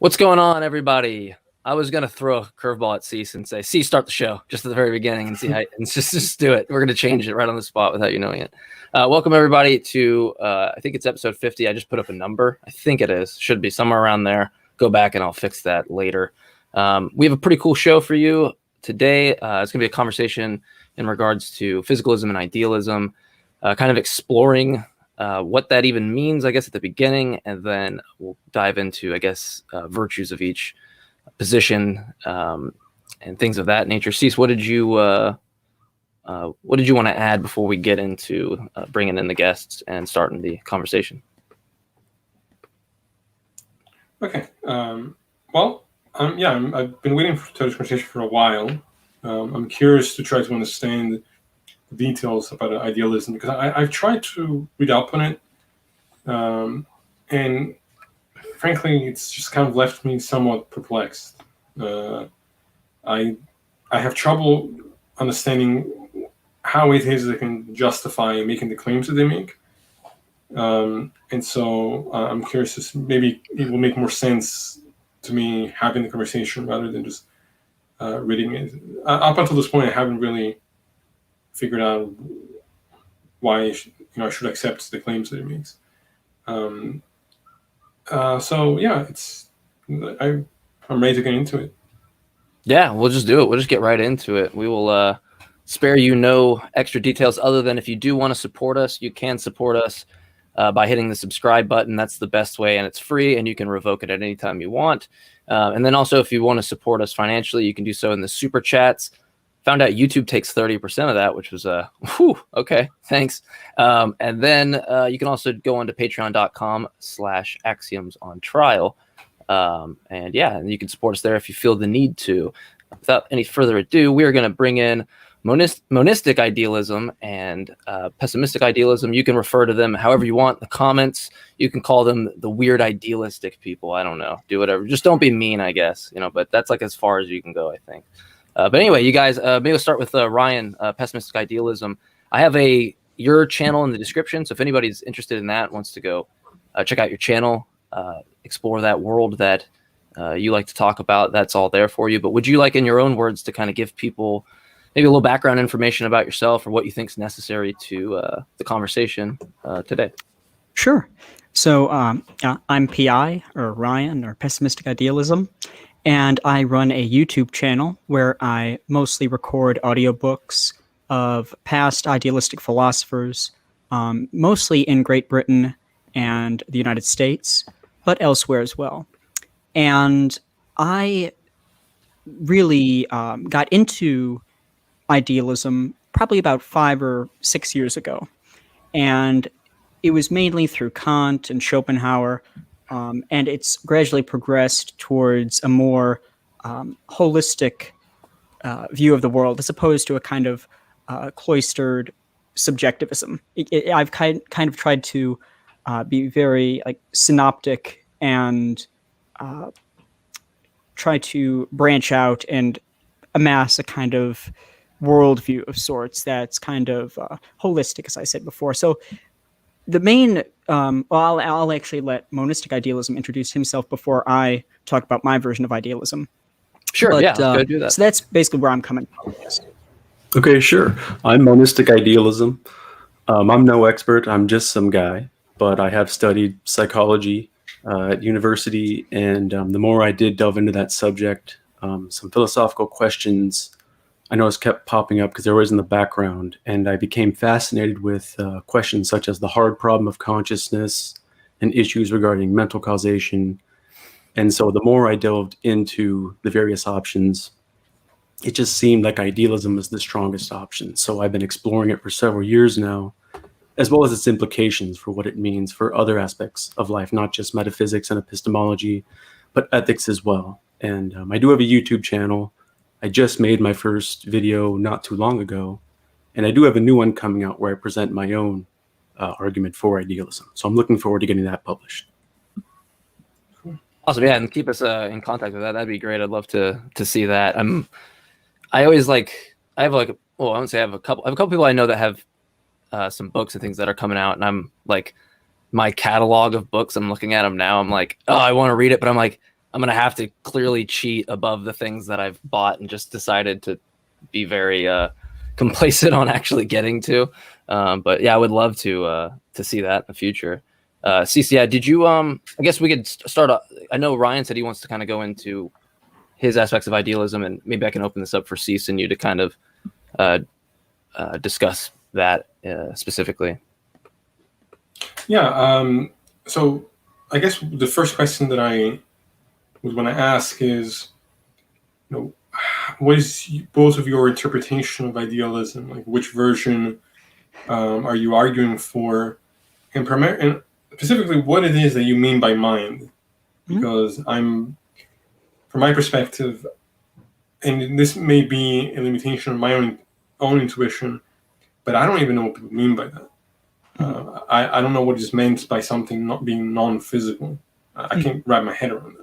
What's going on, everybody? I was gonna throw a curveball at Cease and say, "Cease, start the show," just at the very beginning, and see how. And just do it. We're gonna change it right on the spot without you knowing it. Welcome everybody to I think it's episode 50. I just put up a number. I think it is. Should be somewhere around there. Go back and I'll fix that later. We have a pretty cool show for you today. It's gonna be a conversation in regards to physicalism and idealism, kind of exploring what that even means, I guess, at the beginning, and then we'll dive into, I guess, virtues of each position and things of that nature. Cease, what did you want to add before we get into bringing in the guests and starting the conversation? Okay. I've been waiting for this conversation for a while. I'm curious to try to understand the details about idealism, because I've tried to read up on it, and frankly, it's just kind of left me somewhat perplexed. I have trouble understanding how it is they can justify making the claims that they make, and so I'm curious. Maybe it will make more sense to me having the conversation rather than just reading it. Up until this point, I haven't really figured out why I should accept the claims that it makes. I'm ready to get into it. Yeah, we'll just do it. We'll just get right into it. We will spare you no extra details other than if you do want to support us, you can support us by hitting the subscribe button. That's the best way, and it's free, and you can revoke it at any time you want. And then also, if you want to support us financially, you can do so in the super chats. Found out YouTube takes 30% of that, which was okay, thanks. And then you can also go on to patreon.com/axiomsontrial. And you can support us there if you feel the need to. Without any further ado, we are going to bring in Monistic Idealism and Pessimistic Idealism. You can refer to them however you want. The comments, you can call them the weird idealistic people. I don't know. Do whatever. Just don't be mean, I guess. But that's like as far as you can go, I think. But anyway, you guys, maybe we'll start with Ryan, Pessimistic Idealism. I have your channel in the description, so if anybody's interested in that, wants to go check out your channel, explore that world that you like to talk about, that's all there for you. But would you like, in your own words, to kind of give people maybe a little background information about yourself or what you think is necessary to the conversation today? Sure. So I'm PI, or Ryan, or Pessimistic Idealism. And I run a YouTube channel where I mostly record audiobooks of past idealistic philosophers, mostly in Great Britain and the United States, but elsewhere as well. And I really got into idealism probably about 5 or 6 years ago. And it was mainly through Kant and Schopenhauer. And it's gradually progressed towards a more holistic view of the world, as opposed to a kind of cloistered subjectivism. I've kind of tried to be very synoptic and try to branch out and amass a kind of worldview of sorts that's kind of holistic, as I said before. So the main, I'll actually let Monistic Idealism introduce himself before I talk about my version of idealism. Sure, let's go do that. So that's basically where I'm coming from. Okay, sure. I'm Monistic Idealism. I'm no expert. I'm just some guy, but I have studied psychology at university, and the more I did delve into that subject, some philosophical questions I noticed kept popping up because they were always in the background, and I became fascinated with questions such as the hard problem of consciousness and issues regarding mental causation. And so the more I delved into the various options, it just seemed like idealism was the strongest option. So I've been exploring it for several years now, as well as its implications for what it means for other aspects of life, not just metaphysics and epistemology, but ethics as well. And I do have a YouTube channel. I just made my first video not too long ago, and I do have a new one coming out where I present my own argument for idealism. So I'm looking forward to getting that published. Awesome, yeah, and keep us in contact with that. That'd be great. I'd love to see that. I always I have I wouldn't say I have a couple people I know that have some books and things that are coming out, and I'm like, my catalog of books, I'm looking at them now. I'm like, oh, I want to read it, but I'm like, I'm gonna have to clearly cheat above the things that I've bought and just decided to be very complacent on actually getting to. But yeah, I would love to see that in the future. Cece, yeah, did you? I guess we could start. I know Ryan said he wants to kind of go into his aspects of idealism, and maybe I can open this up for Cece and you to kind of discuss that specifically. Yeah. So I guess the first question that I would want to ask is, what is both of your interpretation of idealism? Like, which version are you arguing for, and specifically, what it is that you mean by mind? Because from my perspective, and this may be a limitation of my own intuition, but I don't even know what people mean by that. I don't know what is meant by something not being non-physical. I can't wrap my head around it.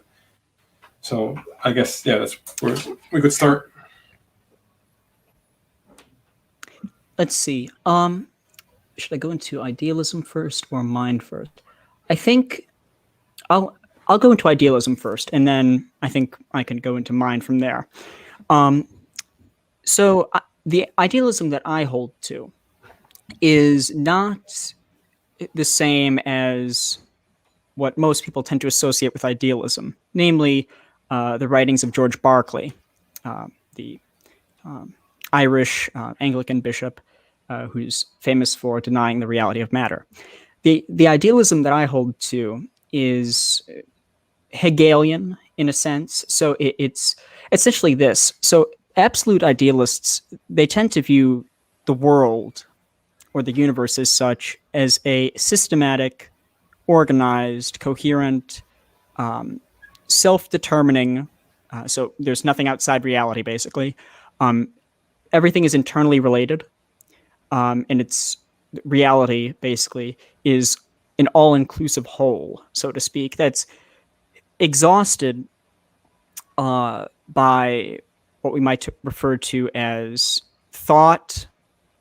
So I guess, yeah, that's where we could start. Let's see. Should I go into idealism first or mind first? I think I'll go into idealism first, and then I think I can go into mind from there. So the idealism that I hold to is not the same as what most people tend to associate with idealism, namely the writings of George Berkeley, the Irish Anglican bishop who's famous for denying the reality of matter. The idealism that I hold to is Hegelian in a sense. So it's essentially this. So absolute idealists, they tend to view the world or the universe as such as a systematic, organized, coherent, self-determining. So there's nothing outside reality, basically. Everything is internally related. And its reality, basically, is an all-inclusive whole, so to speak, that's exhausted by what we might refer to as thought,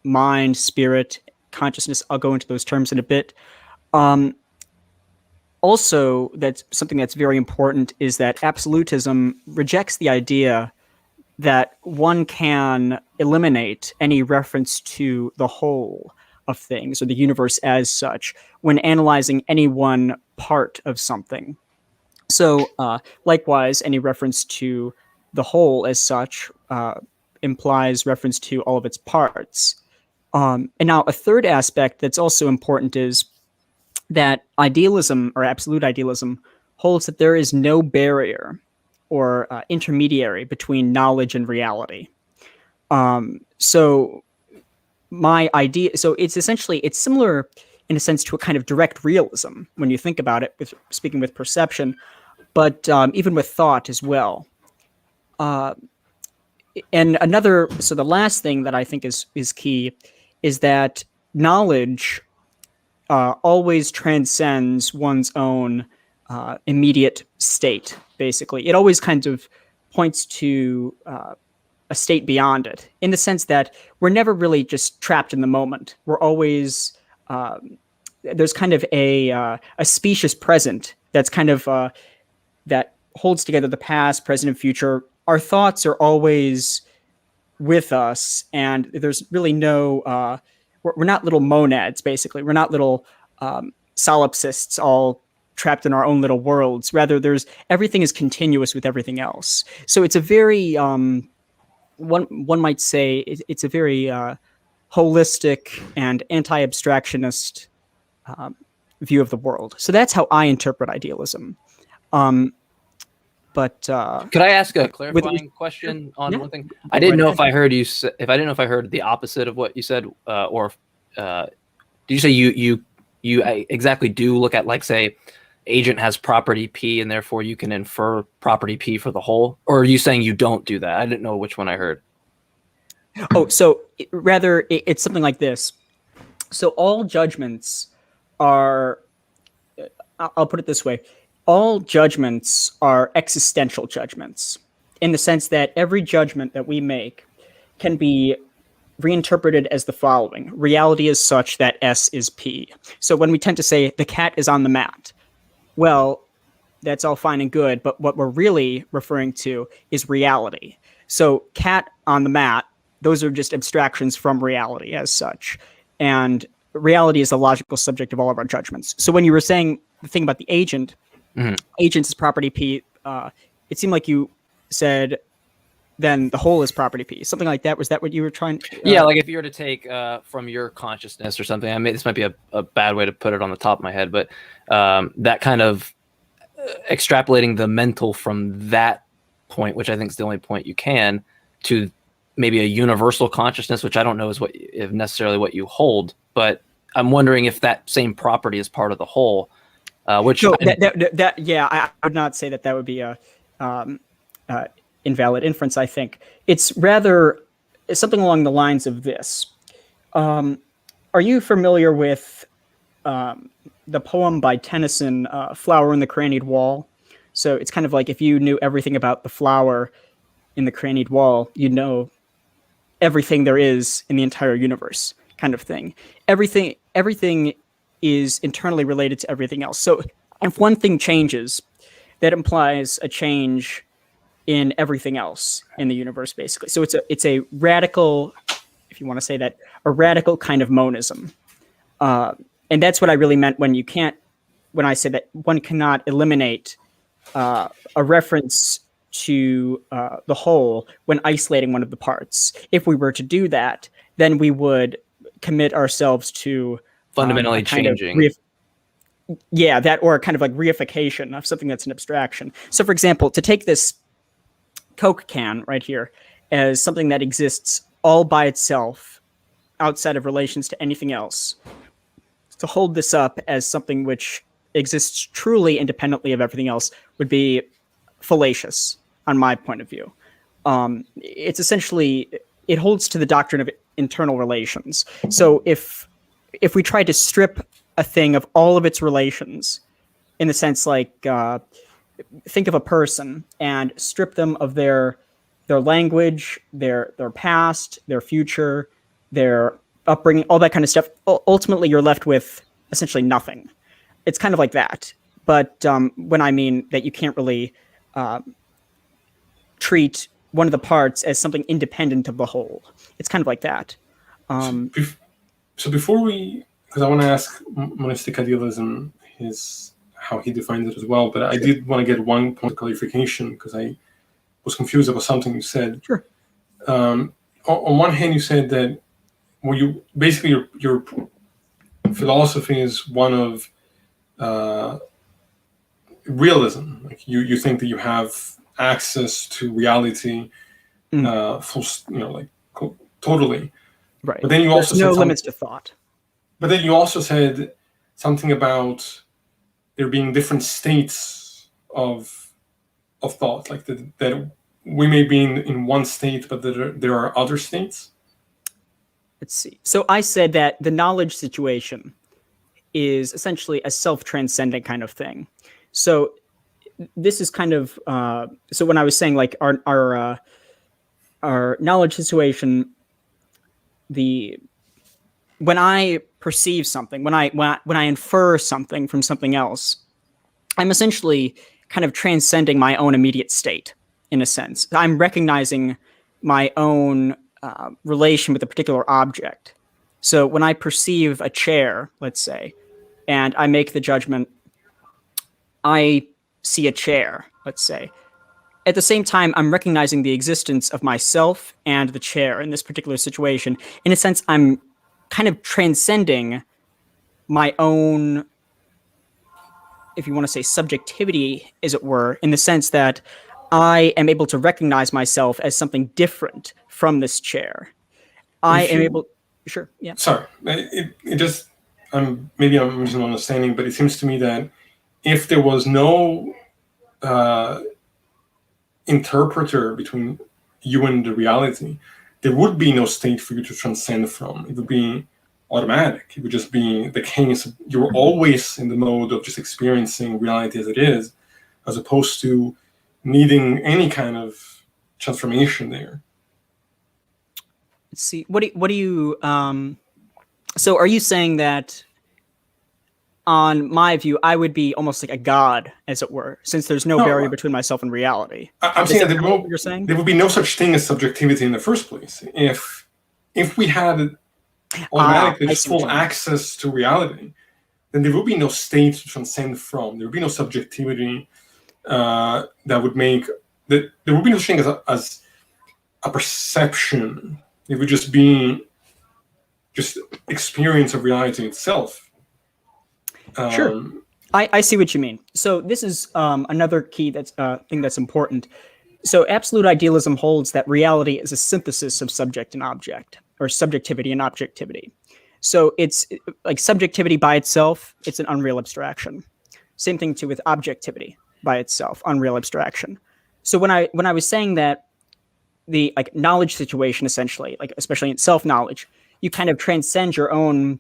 mind, spirit, consciousness. I'll go into those terms in a bit. Also, that's something that's very important is that absolutism rejects the idea that one can eliminate any reference to the whole of things or the universe as such when analyzing any one part of something. So likewise, any reference to the whole as such implies reference to all of its parts. And now a third aspect that's also important is that idealism or absolute idealism holds that there is no barrier or intermediary between knowledge and reality. So my idea, so it's essentially, it's similar in a sense to a kind of direct realism when you think about it, speaking with perception, but even with thought as well. And so the last thing that I think is key is that knowledge always transcends one's own immediate state, basically. It always kind of points to a state beyond it, in the sense that we're never really just trapped in the moment. We're always, there's kind of a specious present that's kind of, that holds together the past, present, and future. Our thoughts are always with us, and there's really no, we're not little monads, basically. We're not little solipsists all trapped in our own little worlds. Rather, everything is continuous with everything else. So it's a very, one might say, it's a very holistic and anti-abstractionist view of the world. So that's how I interpret idealism. But could I ask a clarifying question on one thing? I didn't know if I heard you. If I didn't know if I heard the opposite of what you said, or did you say you exactly do look at, like, say, agent has property P and therefore you can infer property P for the whole, or are you saying you don't do that? I didn't know which one I heard. Oh, so rather it's something like this. So all judgments are, I'll put it this way. All judgments are existential judgments, in the sense that every judgment that we make can be reinterpreted as the following. Reality is such that S is P. So when we tend to say the cat is on the mat, well, that's all fine and good, but what we're really referring to is reality. So cat on the mat, those are just abstractions from reality as such. And reality is the logical subject of all of our judgments. So when you were saying the thing about the agent, agent is property P, it seemed like you said then the whole is property P. Something like that. Was that what you were trying? Yeah, like if you were to take from your consciousness or something, I mean, this might be a bad way to put it on the top of my head, but that kind of extrapolating the mental from that point, which I think is the only point you can, to maybe a universal consciousness, which I don't know if necessarily what you hold, but I'm wondering if that same property is part of the whole. Which no, I would not say that would be a invalid inference. I think it's rather something along the lines of this. Are you familiar with the poem by Tennyson, Flower in the Crannied Wall? So it's kind of like if you knew everything about the flower in the crannied wall, you'd know everything there is in the entire universe, kind of thing. Everything is internally related to everything else. So if one thing changes, that implies a change in everything else in the universe, basically. So it's a radical, if you want to say that, a radical kind of monism. And that's what I really meant when I said that one cannot eliminate a reference to the whole when isolating one of the parts. If we were to do that, then we would commit ourselves to fundamentally changing. That, or kind of like reification of something that's an abstraction. So for example, to take this Coke can right here as something that exists all by itself outside of relations to anything else, to hold this up as something which exists truly independently of everything else would be fallacious on my point of view. It's essentially, it holds to the doctrine of internal relations. So if we try to strip a thing of all of its relations, in the sense like, think of a person and strip them of their language, their past, their future, their upbringing, all that kind of stuff, ultimately you're left with essentially nothing. It's kind of like that. But when I mean that you can't really treat one of the parts as something independent of the whole, it's kind of like that. So before because I want to ask Monistic Idealism how he defines it as well, but I did want to get one point of clarification because I was confused about something you said. Sure. On one hand, you said that your philosophy is one of realism. Like you think that you have access to reality, totally. Right. But then you also There's no said limits to thought. But then you also said something about there being different states of thought, like that we may be in one state, but there are other states. Let's see. So I said that the knowledge situation is essentially a self-transcendent kind of thing. So this is kind of so when I was saying like our knowledge situation, when I perceive something, when I infer something from something else, I'm essentially kind of transcending my own immediate state in a sense. I'm recognizing my own relation with a particular object. So when I perceive a chair, let's say, and I make the judgment, I see a chair, let's say. At the same time, I'm recognizing the existence of myself and the chair in this particular situation. In a sense, I'm kind of transcending my own, if you want to say subjectivity, as it were, in the sense that I am able to recognize myself as something different from this chair. Sure, yeah. Sorry, it just, maybe I'm misunderstanding, but it seems to me that if there was no interpreter between you and the reality, there would be no state for you to transcend from. It would be automatic. It would just be the case. You're always in the mode of just experiencing reality as it is, as opposed to needing any kind of transformation there. Let's see. What do you so are you saying that on my view, I would be almost like a god, as it were, since there's no barrier between myself and reality. I'm saying that you're saying there would be no such thing as subjectivity in the first place. If we had automatically full access to reality, then there would be no state to transcend from. There would be no subjectivity that would make that. There would be no such thing as a perception. It would just be experience of reality itself. Sure, I see what you mean. So this is another key thing that's important. So absolute idealism holds that reality is a synthesis of subject and object, or subjectivity and objectivity. So it's like subjectivity by itself, it's an unreal abstraction. Same thing too with objectivity by itself, unreal abstraction. So when I was saying that the like knowledge situation, essentially, like especially in self-knowledge, you kind of transcend your own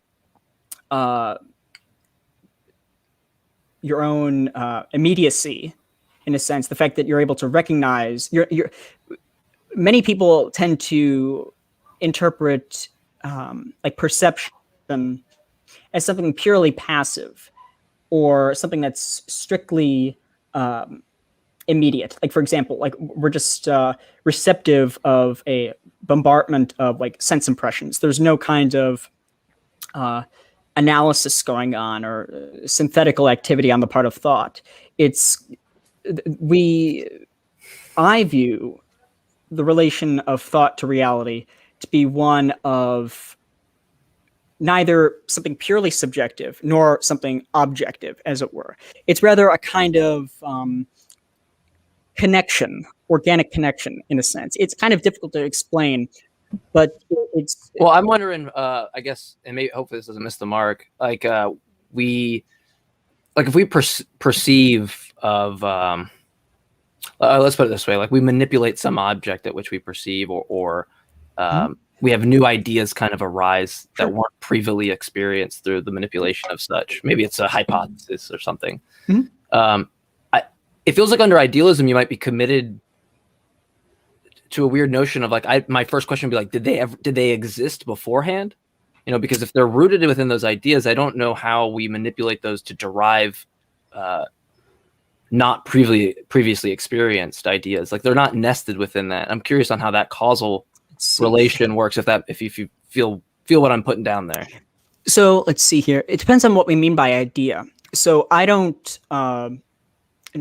immediacy, in a sense, the fact that you're able to recognize many people tend to interpret like perception as something purely passive or something that's strictly immediate. Like, for example, like we're just receptive of a bombardment of like sense impressions. There's no kind of analysis going on or synthetical activity on the part of thought. I view the relation of thought to reality to be one of neither something purely subjective nor something objective, as it were. It's rather a kind of connection, organic connection, in a sense. It's kind of difficult to explain, but it's... Well, I'm wondering, I guess, and maybe hopefully this doesn't miss the mark, like if we perceive of... let's put it this way, like we manipulate some object at which we perceive, or we have new ideas kind of arise that weren't previously experienced through the manipulation of such. Maybe it's a hypothesis or something. It feels like under idealism, you might be committed to a weird notion of like, my first question would be like, did they exist beforehand? You know, because if they're rooted within those ideas, I don't know how we manipulate those to derive not previously experienced ideas. Like they're not nested within that. I'm curious on how that causal relation works. If you feel what I'm putting down there. So let's see here. It depends on what we mean by idea. So I don't,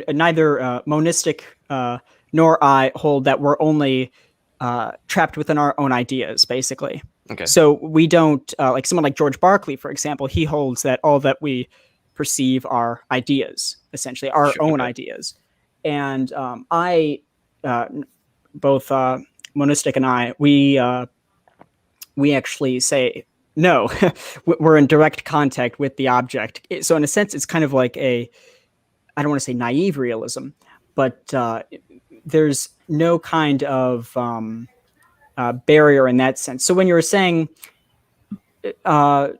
neither monistic nor I hold that we're only trapped within our own ideas, basically. Okay. So we don't, like someone like George Berkeley, for example, he holds that all that we perceive are ideas, essentially, our own ideas. And both Monistic and I, we actually say, no, we're in direct contact with the object. So in a sense, it's kind of like I don't want to say naive realism, but there's no kind of barrier in that sense. So when you were saying, I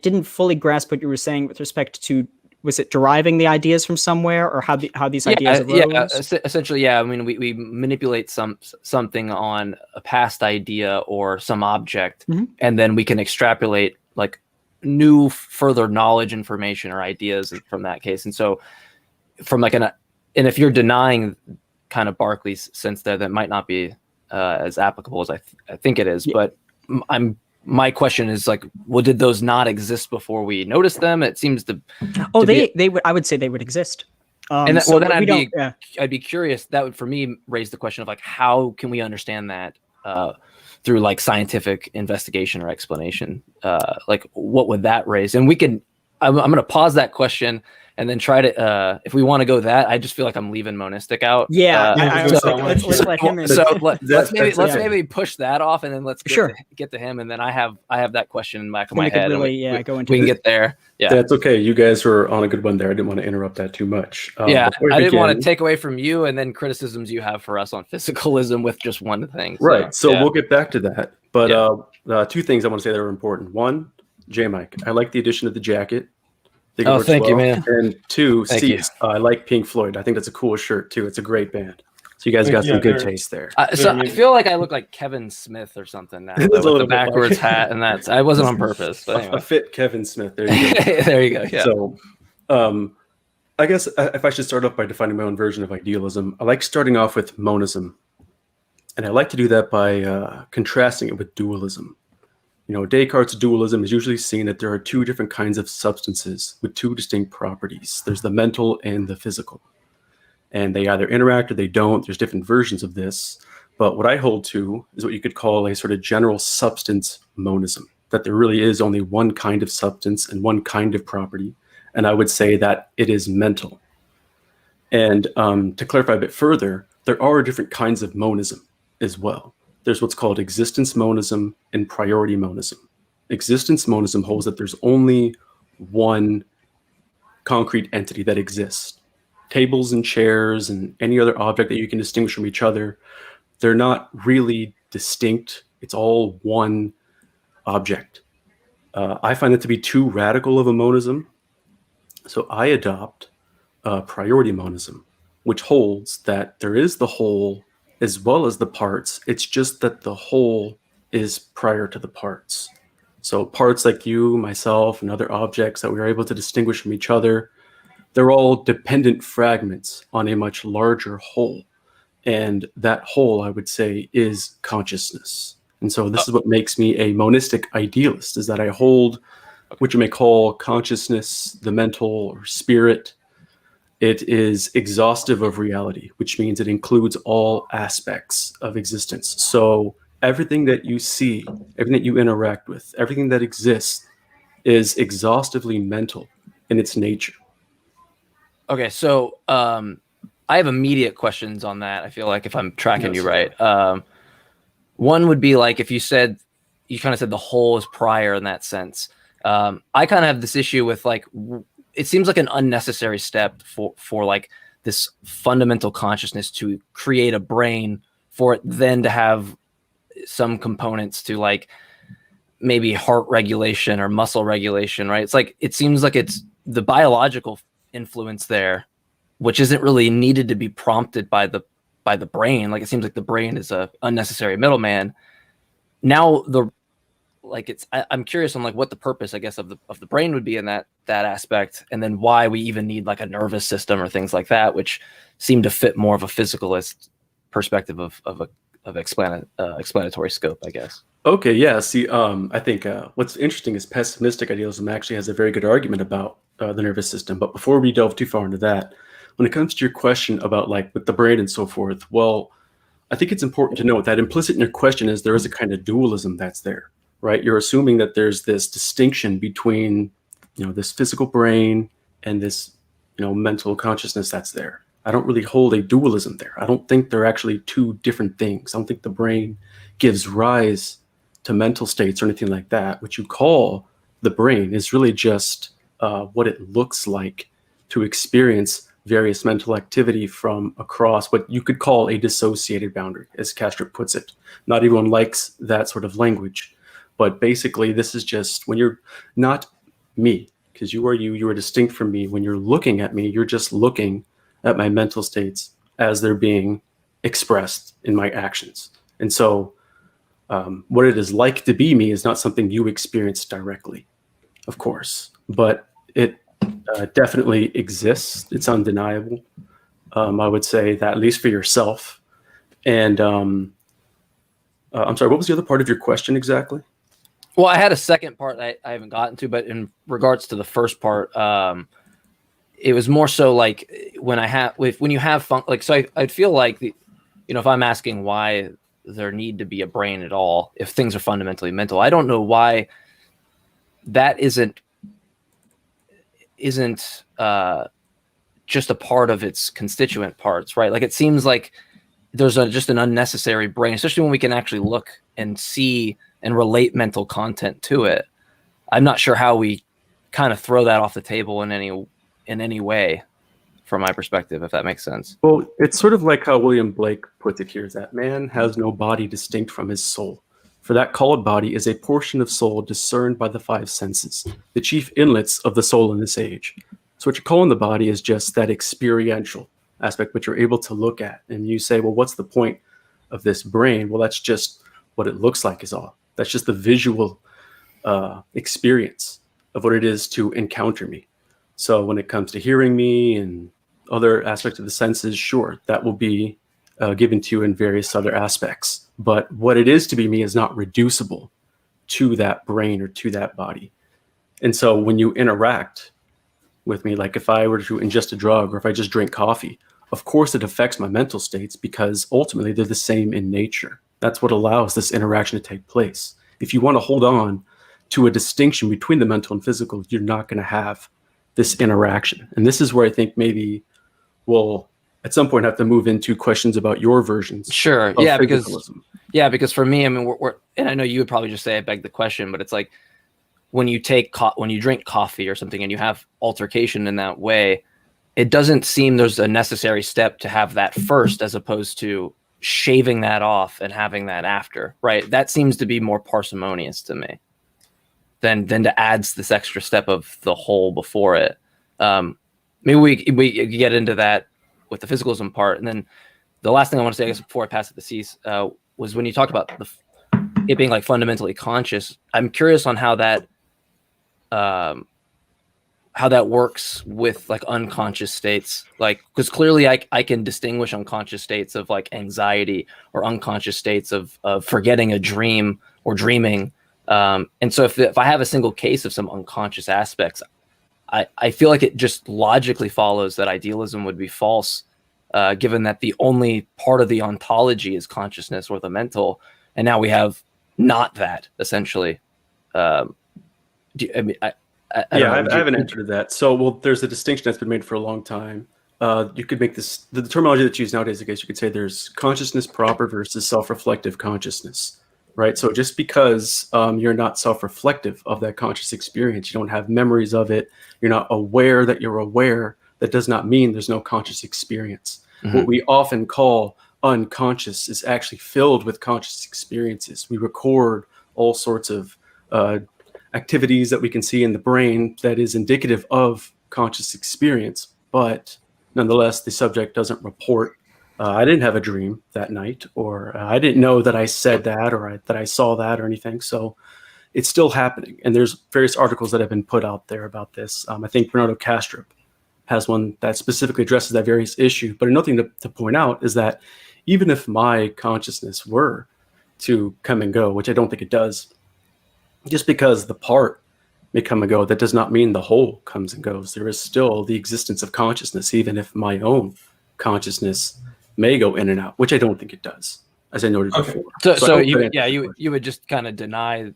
didn't fully grasp what you were saying with respect to, was it deriving the ideas from somewhere, or how these ideas arose? Yeah, essentially, yeah. I mean, we manipulate something on a past idea or some object, and then we can extrapolate like new further knowledge, information, or ideas from that case. And so from like and if you're denying kind of Berkeley's sense there, that might not be as applicable as I think it is. Yeah. But my question is like, well, did those not exist before we noticed them? It seems to. Oh, they would. I would say they would exist. And then I'd be curious. That would, for me, raise the question of like, how can we understand that through like scientific investigation or explanation? Like, what would that raise? And we can. I'm going to pause that question and then try to, if we want to go that, I just feel like I'm leaving monistic out. Yeah. Let's let him in. So let's maybe push that off, and then let's get to him. And then I have that question in the back of my head. Really, we can get there. Yeah. That's okay. You guys were on a good one there. I didn't want to interrupt that too much. I didn't want to take away from you and then criticisms you have for us on physicalism with just one thing. Right. So we'll get back to that. But two things I want to say that are important. One, J-Mike, I like the addition of the jacket. Thank you, man. And two, Cease, I like Pink Floyd. I think that's a cool shirt too. It's a great band. So You guys got some good they're- taste there. So I mean- I feel like I look like Kevin Smith or something now, It though, is a with the little bit like- backwards hat, and I wasn't on purpose, but A anyway. fit Kevin Smith. There you go. There you go. Yeah. So, I guess if I should start off by defining my own version of idealism, I like starting off with monism. And I like to do that by contrasting it with dualism. You know, Descartes' dualism is usually seen that there are two different kinds of substances with two distinct properties. There's the mental and the physical. And they either interact or they don't. There's different versions of this. But what I hold to is what you could call a sort of general substance monism, that there really is only one kind of substance and one kind of property. And I would say that it is mental. And to clarify a bit further, there are different kinds of monism as well. There's what's called existence monism and priority monism. Existence monism holds that there's only one concrete entity that exists. Tables and chairs and any other object that you can distinguish from each other, they're not really distinct. It's all one object. I find it to be too radical of a monism. So I adopt priority monism, which holds that there is the whole as well as the parts. It's just that the whole is prior to the parts. So parts like you, myself, and other objects that we are able to distinguish from each other, they're all dependent fragments on a much larger whole. And that whole, I would say, is consciousness. And so this is what makes me a monistic idealist, is that I hold what you may call consciousness, the mental or spirit. It is exhaustive of reality, which means it includes all aspects of existence. So everything that you see, everything that you interact with, everything that exists is exhaustively mental in its nature. Okay, so I have immediate questions on that. I feel like if I'm tracking you right. One would be like if you kind of said the whole is prior in that sense. I kind of have this issue with like, it seems like an unnecessary step for like this fundamental consciousness to create a brain for it then to have some components to like maybe heart regulation or muscle regulation, right? It's like, it seems like it's the biological influence there, which isn't really needed to be prompted by the brain. Like it seems like the brain is a unnecessary middleman. Now I'm curious on like what the purpose, I guess, of the brain would be in that aspect, and then why we even need like a nervous system or things like that, which seem to fit more of a physicalist perspective of explanatory scope, I guess. Okay, yeah. See, I think what's interesting is pessimistic idealism actually has a very good argument about the nervous system. But before we delve too far into that, when it comes to your question about like with the brain and so forth, well, I think it's important to note that implicit in your question is there is a kind of dualism that's there. Right, you're assuming that there's this distinction between, this physical brain and this, mental consciousness that's there. I don't really hold a dualism there. I don't think they're actually two different things. I don't think the brain gives rise to mental states or anything like that. What you call the brain is really just what it looks like to experience various mental activity from across what you could call a dissociated boundary, as Castro puts it. Not everyone likes that sort of language. But basically, this is just when you're not me, because you are distinct from me. When you're looking at me, you're just looking at my mental states as they're being expressed in my actions. And so what it is like to be me is not something you experience directly, of course, but it definitely exists. It's undeniable. I would say that at least for yourself. And I'm sorry, what was the other part of your question exactly? Well, I had a second part I haven't gotten to, but in regards to the first part, it was more so like when you have so I feel like if I'm asking why there need to be a brain at all, if things are fundamentally mental, I don't know why that isn't just a part of its constituent parts, right? Like it seems like there's just an unnecessary brain, especially when we can actually look and see and relate mental content to it. I'm not sure how we kind of throw that off the table in any way, from my perspective, if that makes sense. Well, it's sort of like how William Blake puts it here, that man has no body distinct from his soul. For that called body is a portion of soul discerned by the five senses, the chief inlets of the soul in this age. So what you're calling the body is just that experiential, aspect, but you're able to look at, and you say, well, what's the point of this brain? Well, that's just what it looks like is all. That's just the visual experience of what it is to encounter me. So when it comes to hearing me and other aspects of the senses, sure, that will be given to you in various other aspects. But what it is to be me is not reducible to that brain or to that body. And so when you interact with me, like if I were to ingest a drug or if I just drink coffee, of course it affects my mental states because ultimately they're the same in nature. That's what allows this interaction to take place. If you want to hold on to a distinction between the mental and physical, you're not going to have this interaction. And this is where I think maybe we'll at some point have to move into questions about your versions. Sure. Of Because for me, I mean, we're and I know you would probably just say I beg the question, but it's like when you when you drink coffee or something and you have altercation in that way, it doesn't seem there's a necessary step to have that first as opposed to shaving that off and having that after, right? That seems to be more parsimonious to me than to add this extra step of the whole before it. Maybe we get into that with the physicalism part. And then the last thing I want to say, I guess, before I pass it to Cease, was when you talked about it being like fundamentally conscious. I'm curious on how that works with like unconscious states, like, because clearly I can distinguish unconscious states of like anxiety or unconscious states of forgetting a dream or dreaming. And so if I have a single case of some unconscious aspects, I feel like it just logically follows that idealism would be false, given that the only part of the ontology is consciousness or the mental, and now we have not that essentially. I have an answer to that. So, well, there's a distinction that's been made for a long time. You could make this, the terminology that's used nowadays, I guess you could say there's consciousness proper versus self-reflective consciousness, right? So just because you're not self-reflective of that conscious experience, you don't have memories of it, you're not aware that you're aware, that does not mean there's no conscious experience. Mm-hmm. What we often call unconscious is actually filled with conscious experiences. We record all sorts of activities that we can see in the brain that is indicative of conscious experience, but nonetheless, the subject doesn't report, I didn't have a dream that night, or I didn't know that I said that, or that I saw that, or anything. So it's still happening. And there's various articles that have been put out there about this. I think Bernardo Kastrup has one that specifically addresses that various issue. But another thing to point out is that even if my consciousness were to come and go, which I don't think it does, just because the part may come and go, that does not mean the whole comes and goes. There is still the existence of consciousness, even if my own consciousness may go in and out, which I don't think it does, as I noted before. So you would just kind of deny,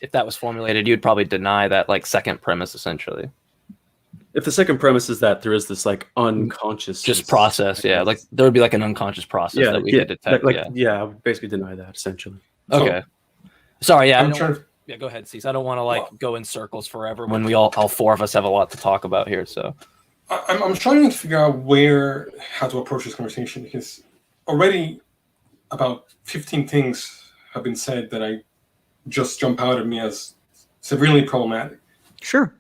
if that was formulated, you would probably deny that like second premise essentially. If the second premise is that there is this like unconscious just process, like there would be like an unconscious process that we could detect. I would basically deny that essentially. Okay. Sorry, Yeah, go ahead, Cease. I don't want to go in circles forever when we all four of us have a lot to talk about here. So I'm trying to figure out how to approach this conversation, because already about 15 things have been said that I just jump out at me as severely problematic. Sure.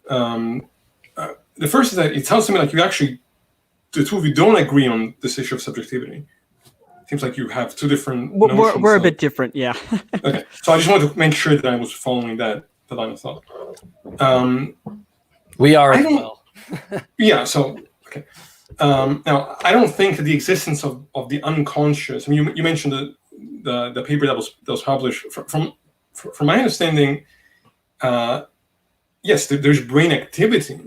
The first is that it sounds to me like the two of you don't agree on this issue of subjectivity. It seems like you have two different notions. We're a bit different, yeah. Okay, so I just wanted to make sure that I was following the line of thought. We are as well. Yeah, so, okay. Now, I don't think that the existence of the unconscious, I mean, you mentioned the paper that was published. From my understanding, yes, there's brain activity,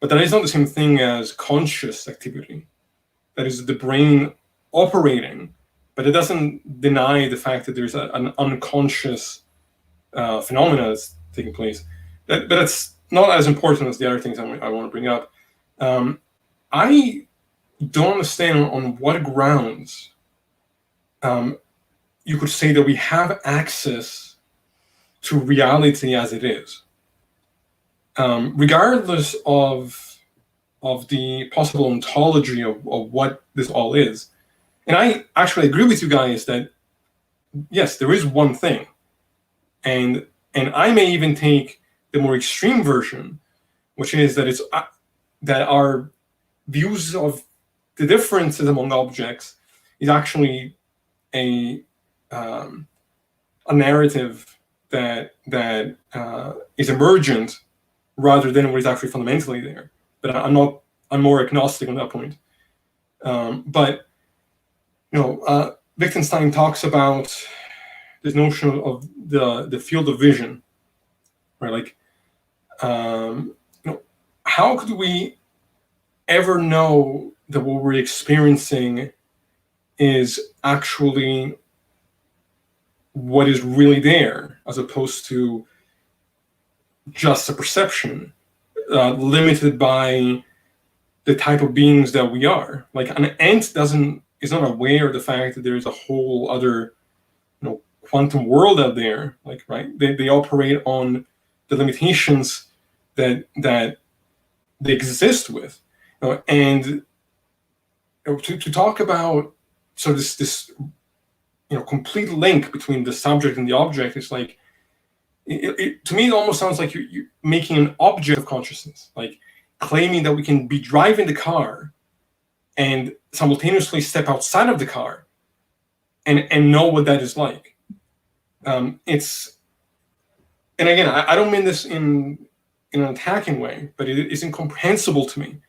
but that is not the same thing as conscious activity. That is the brain operating, but it doesn't deny the fact that there's an unconscious phenomena that's taking place. But that's not as important as the other things I want to bring up. I don't understand on what grounds you could say that we have access to reality as it is, regardless of the possible ontology of what this all is. And I actually agree with you guys that, yes, there is one thing. And I may even take the more extreme version, which is that that our views of the differences among objects is actually a narrative that is emergent rather than what is actually fundamentally there. But I'm more agnostic on that point. But Wittgenstein talks about this notion of the field of vision, right? Like, how could we ever know that what we're experiencing is actually what is really there, as opposed to just a perception limited by the type of beings that we are? Like, an ant is not aware of the fact that there is a whole other quantum world out there. Like, right, they operate on the limitations that they exist with, and to talk about this complete link between the subject and the object is like, to me it almost sounds like you're making an object of consciousness, like claiming that we can be driving the car and simultaneously step outside of the car and know what that is like. And again, I don't mean this in an attacking way, but it is incomprehensible to me.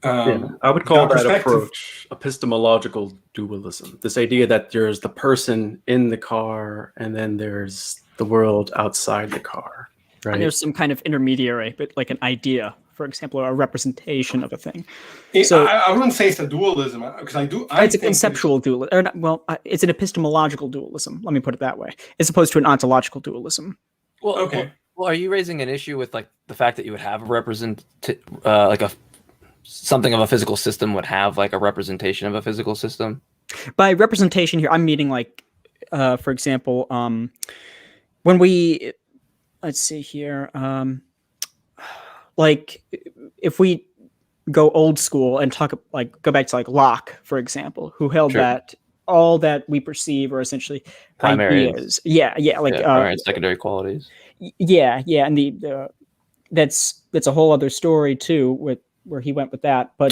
I would call that approach epistemological dualism. This idea that there's the person in the car and then there's the world outside the car, right? And there's some kind of intermediary, but like an idea, for example, or a representation of a thing. I wouldn't say it's a dualism, because it's a conceptual dualism. It's an epistemological dualism. Let me put it that way, as opposed to an ontological dualism. Well, okay. Well, are you raising an issue with like the fact that you would have a something of a physical system would have like a representation of a physical system? By representation here, I'm meaning like, for example, when we, let's see here, like if we go old school and go back to like Locke, for example, who held that all that we perceive are essentially primary ideas. Primary and secondary qualities. And that's a whole other story too, with where he went with that. But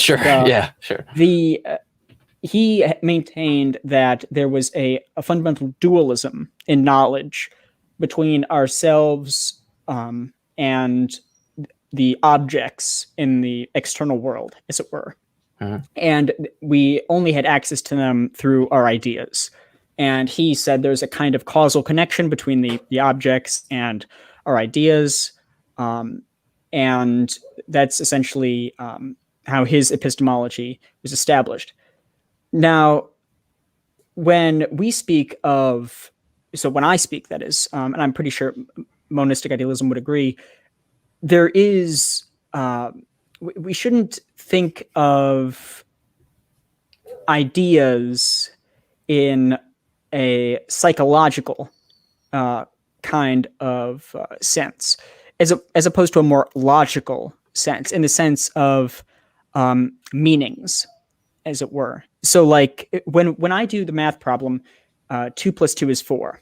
he maintained that there was a fundamental dualism in knowledge between ourselves and the objects in the external world, as it were. And we only had access to them through our ideas. And he said there's a kind of causal connection between the objects and our ideas. And that's essentially how his epistemology was established. Now, when we speak of, when I speak, that is, and I'm pretty sure monistic idealism would agree, there is, we shouldn't think of ideas in a psychological kind of sense, as opposed to a more logical sense, in the sense of meanings, as it were. So like when I do the math problem, 2 + 2 is 4,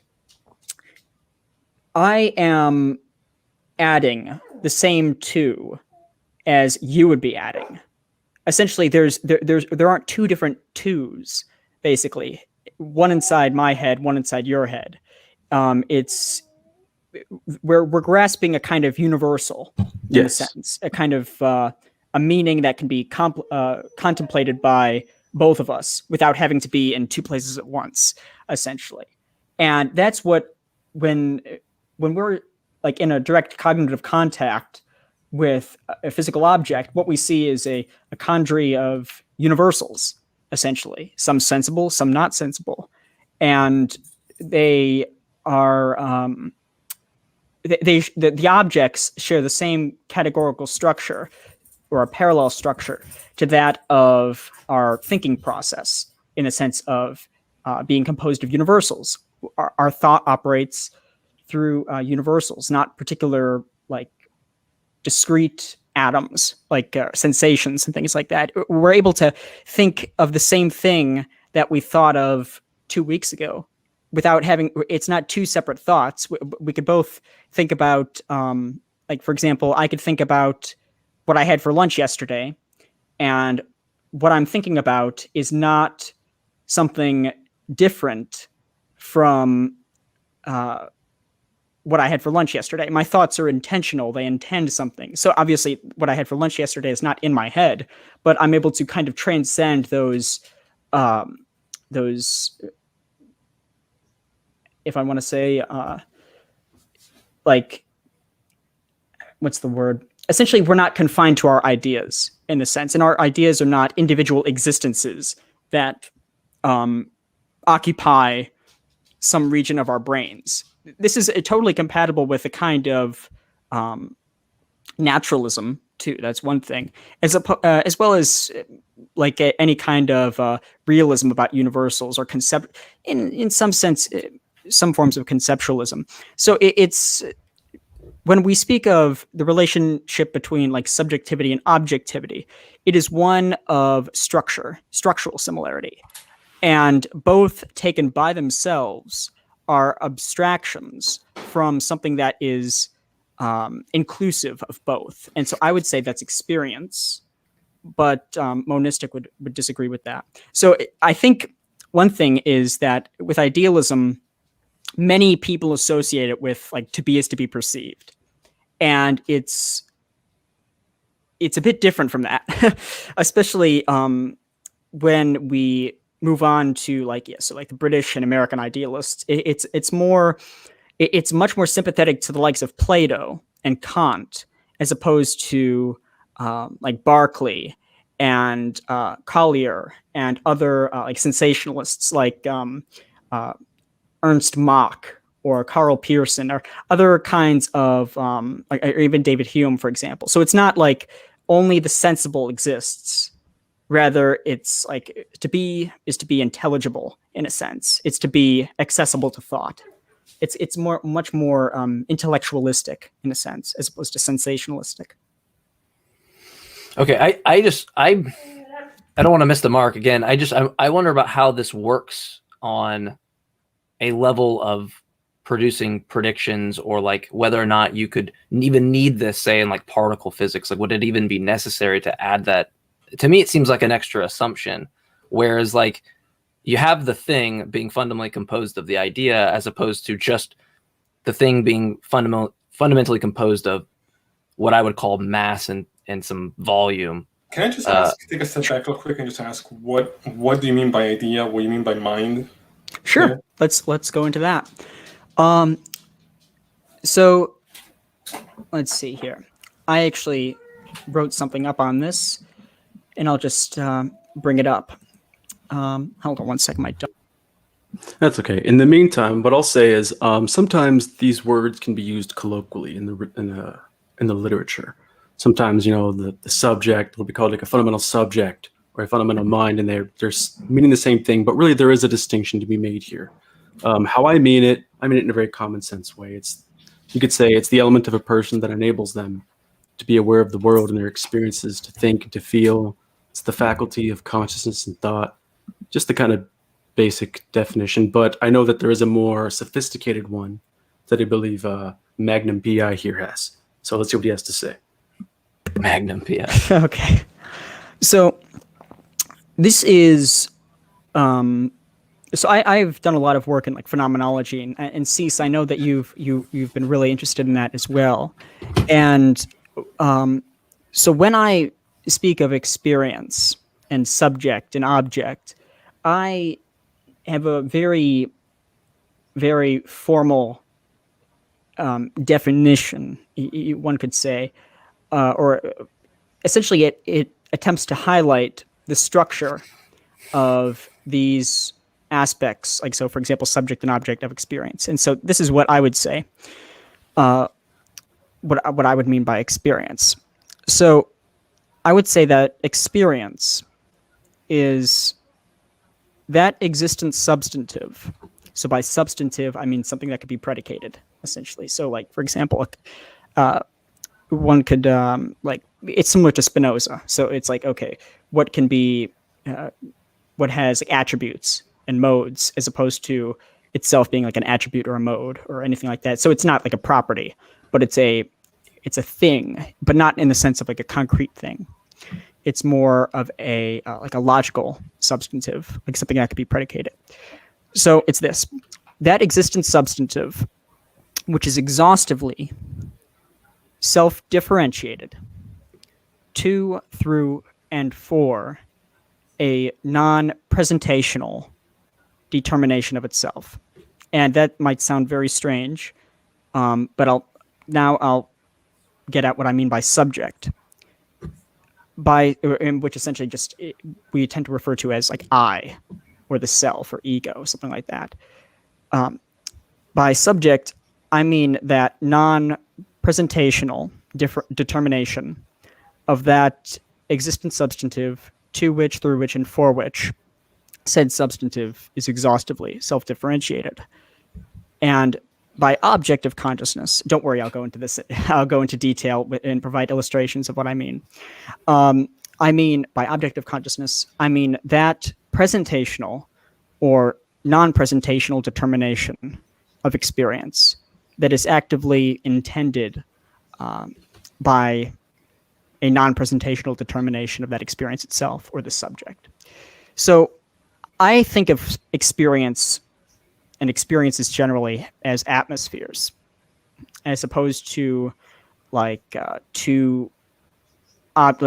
I am adding the same 2 as you would be adding. Essentially, there aren't 2 different 2s, basically. One inside my head, one inside your head. We're grasping a kind of universal, in a sense, a kind of a meaning that can be contemplated by both of us without having to be in 2 places at once, essentially. And that's what, when we're like in a direct cognitive contact with a physical object, what we see is a cadre of universals, essentially, some sensible, some not sensible. And they are, the objects share the same categorical structure, or a parallel structure to that of our thinking process, in a sense of being composed of universals. Our thought operates through universals, not particular like discrete atoms, like sensations and things like that. We're able to think of the same thing that we thought of 2 weeks ago without having, it's not 2 separate thoughts. We could both think about, like, for example, I could think about what I had for lunch yesterday, and what I'm thinking about is not something different from what I had for lunch yesterday. My thoughts are intentional. They intend something. So obviously what I had for lunch yesterday is not in my head, but I'm able to kind of transcend those, if I want to say, like, what's the word? Essentially, we're not confined to our ideas in a sense, and our ideas are not individual existences that occupy some region of our brains. This is totally compatible with a kind of naturalism too. That's one thing, as well as like any kind of realism about universals or concept. In some sense, some forms of conceptualism. So it's when we speak of the relationship between like subjectivity and objectivity, it is one of structural similarity, and both taken by themselves are abstractions from something that is inclusive of both. And so I would say that's experience, but monistic would disagree with that. So I think one thing is that with idealism, many people associate it with like to be is to be perceived. And it's a bit different from that, especially when we move on to like, so like the British and American idealists. It's much more sympathetic to the likes of Plato and Kant, as opposed to like Berkeley and Collier and other like sensationalists like Ernst Mach or Karl Pearson or other kinds of like, or even David Hume, for example. So it's not like only the sensible exists. Rather, it's like to be is to be intelligible in a sense. It's to be accessible to thought. It's much more intellectualistic in a sense, as opposed to sensationalistic. Okay, I don't want to miss the mark again. I wonder about how this works on a level of producing predictions, or like whether or not you could even need this, say, in like particle physics. Like, would it even be necessary to add that? To me, it seems like an extra assumption, whereas like you have the thing being fundamentally composed of the idea, as opposed to just the thing being fundamentally composed of what I would call mass and some volume. Can I just take a step back real quick and just ask what do you mean by idea? What do you mean by mind? Sure. Yeah. Let's go into that. So let's see here. I actually wrote something up on this, and I'll just bring it up. Hold on one second. That's okay. In the meantime, what I'll say is sometimes these words can be used colloquially in the literature. Sometimes, the subject will be called like a fundamental subject or a fundamental mind, and they're meaning the same thing, but really there is a distinction to be made here. How I mean it in a very common sense way. You could say it's the element of a person that enables them to be aware of the world and their experiences, to think and to feel. It's the faculty of consciousness and thought, just the kind of basic definition. But I know that there is a more sophisticated one that I believe Magnum PI here has. So let's see what he has to say. Magnum PI. Okay. So this is, so I've done a lot of work in like phenomenology and CEAS. I know that you've been really interested in that as well. And so when I speak of experience and subject and object, I have a very, very formal definition, one could say, or essentially it attempts to highlight the structure of these aspects, like, so for example, subject and object of experience. And so this is what I would say, what I would mean by experience. So I would say that experience is that existence substantive. So by substantive, I mean something that could be predicated, essentially. So like, for example, one could, like, it's similar to Spinoza. So it's like, okay, what can be, what has like attributes and modes, as opposed to itself being like an attribute or a mode or anything like that. So it's not like a property, but it's a thing, but not in the sense of like a concrete thing. It's more of a like a logical substantive, like something that could be predicated. So it's this: that existent substantive, which is exhaustively self-differentiated to, through, and for a non-presentational determination of itself. And that might sound very strange, but I'll get at what I mean by subject, which essentially just we tend to refer to as like I, or the self, or ego, something like that. By subject, I mean that non-presentational determination of that existent substantive to which, through which, and for which said substantive is exhaustively self-differentiated. And by objective consciousness, don't worry, I'll go into this. I'll go into detail and provide illustrations of what I mean. I mean, by objective consciousness, I mean that presentational or non-presentational determination of experience that is actively intended by a non-presentational determination of that experience itself or the subject. So I think of experience and experiences generally as atmospheres, as opposed to like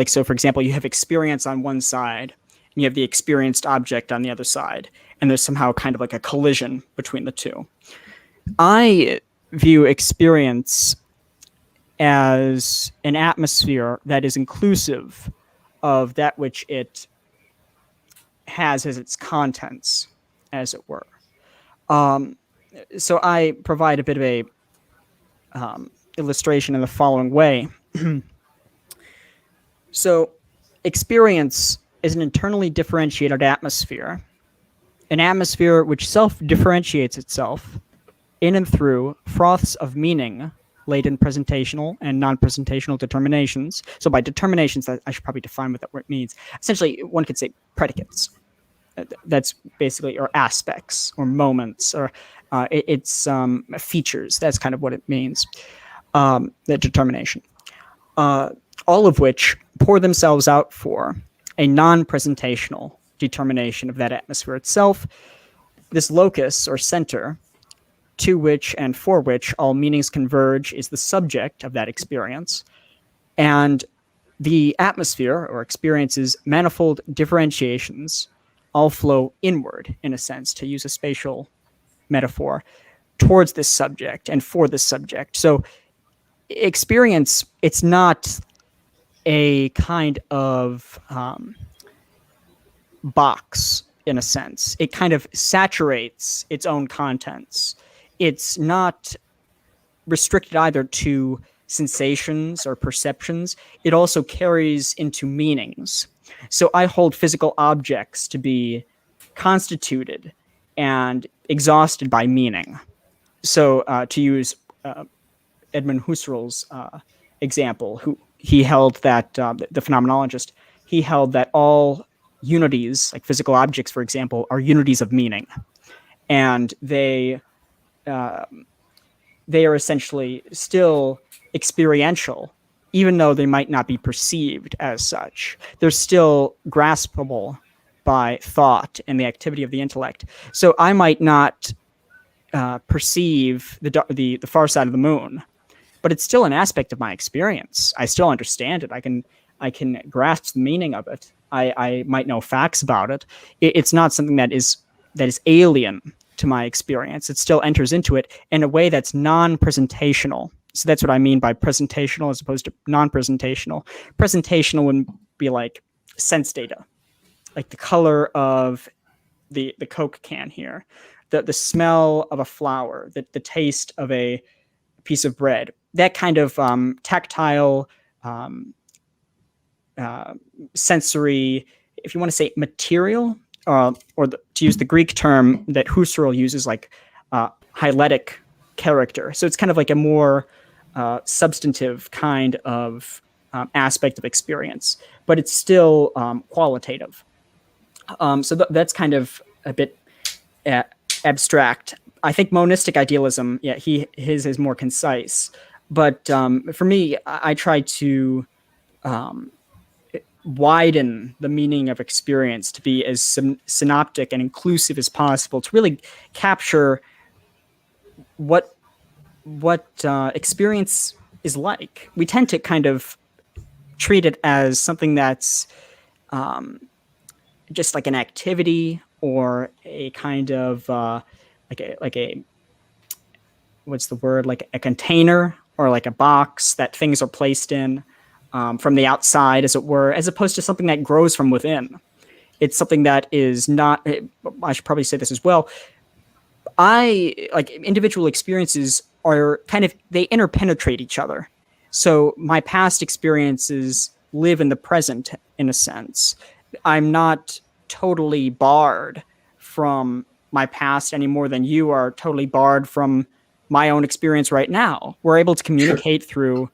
so for example, you have experience on one side and you have the experienced object on the other side, and there's somehow kind of like a collision between the two. I view experience as an atmosphere that is inclusive of that which it has as its contents, as it were. So I provide a bit of a illustration in the following way. So experience is an internally differentiated atmosphere, an atmosphere which self-differentiates itself in and through froths of meaning laid in presentational and non-presentational determinations. So by determinations, I should probably define what that word means. Essentially, one could say predicates. That's basically, or aspects, or moments, or it's features. That's kind of what it means, the determination. All of which pour themselves out for a non-presentational determination of that atmosphere itself. This locus, or center, to which and for which all meanings converge, is the subject of that experience. And the atmosphere, or experience's manifold differentiations, all flow inward, in a sense, to use a spatial metaphor, towards this subject and for this subject. So experience, it's not a kind of box, in a sense. It kind of saturates its own contents. It's not restricted either to sensations or perceptions. It also carries into meanings. So I hold physical objects to be constituted and exhausted by meaning. So to use Edmund Husserl's example, he held that, the phenomenologist, he held that all unities, like physical objects, for example, are unities of meaning. And they are essentially still experiential, even though they might not be perceived as such. They're still graspable by thought and the activity of the intellect. So I might not perceive the far side of the moon, but it's still an aspect of my experience. I still understand it. I can grasp the meaning of it. I might know facts about it. It's not something that is alien to my experience. It still enters into it in a way that's non-presentational. So that's what I mean by presentational as opposed to non-presentational. Presentational would be like sense data, like the color of the Coke can here, the smell of a flower, the taste of a piece of bread, that kind of tactile, sensory, if you want to say material, or to use the Greek term that Husserl uses, like hyletic character. So it's kind of like a more substantive kind of aspect of experience, but it's still qualitative. So that's kind of a bit abstract. I think monistic idealism, his is more concise. But for me, I try to widen the meaning of experience to be as synoptic and inclusive as possible, to really capture what experience is like. We tend to kind of treat it as something that's just like an activity, or a kind of like a what's the word, like a container, or like a box that things are placed in from the outside, as it were, as opposed to something that grows from within. It's something that is not, I should probably say this as well, like individual experiences are kind of, they interpenetrate each other. So my past experiences live in the present, in a sense. I'm not totally barred from my past any more than you are totally barred from my own experience right now. We're able to communicate through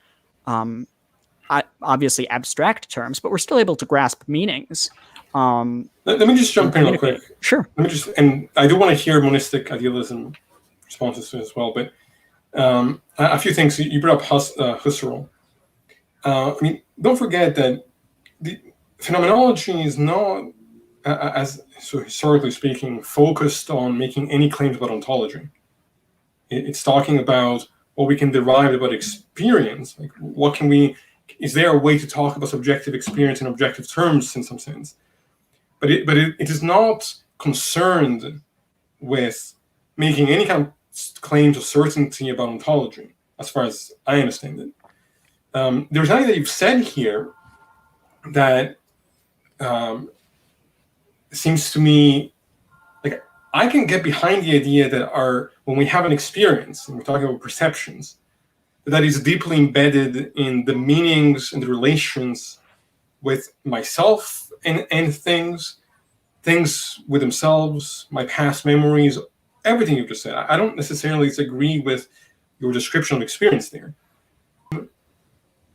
obviously abstract terms, but we're still able to grasp meanings. Let me just jump in real quick. Sure. And I do want to hear monistic idealism responses to it as well, but a few things. You brought up Husserl. I mean, don't forget that the phenomenology is not, historically speaking, focused on making any claims about ontology. It's talking about what we can derive about experience. Like, what can we? Is there a way to talk about subjective experience in objective terms, in some sense? But it is not concerned with making any kind of claims of certainty about ontology, as far as I understand it. There's nothing that you've said here that seems to me like I can get behind the idea that when we have an experience, and we're talking about perceptions, that is deeply embedded in the meanings and the relations with myself and things with themselves, my past memories, everything you've just said. I don't necessarily agree with your description of experience there.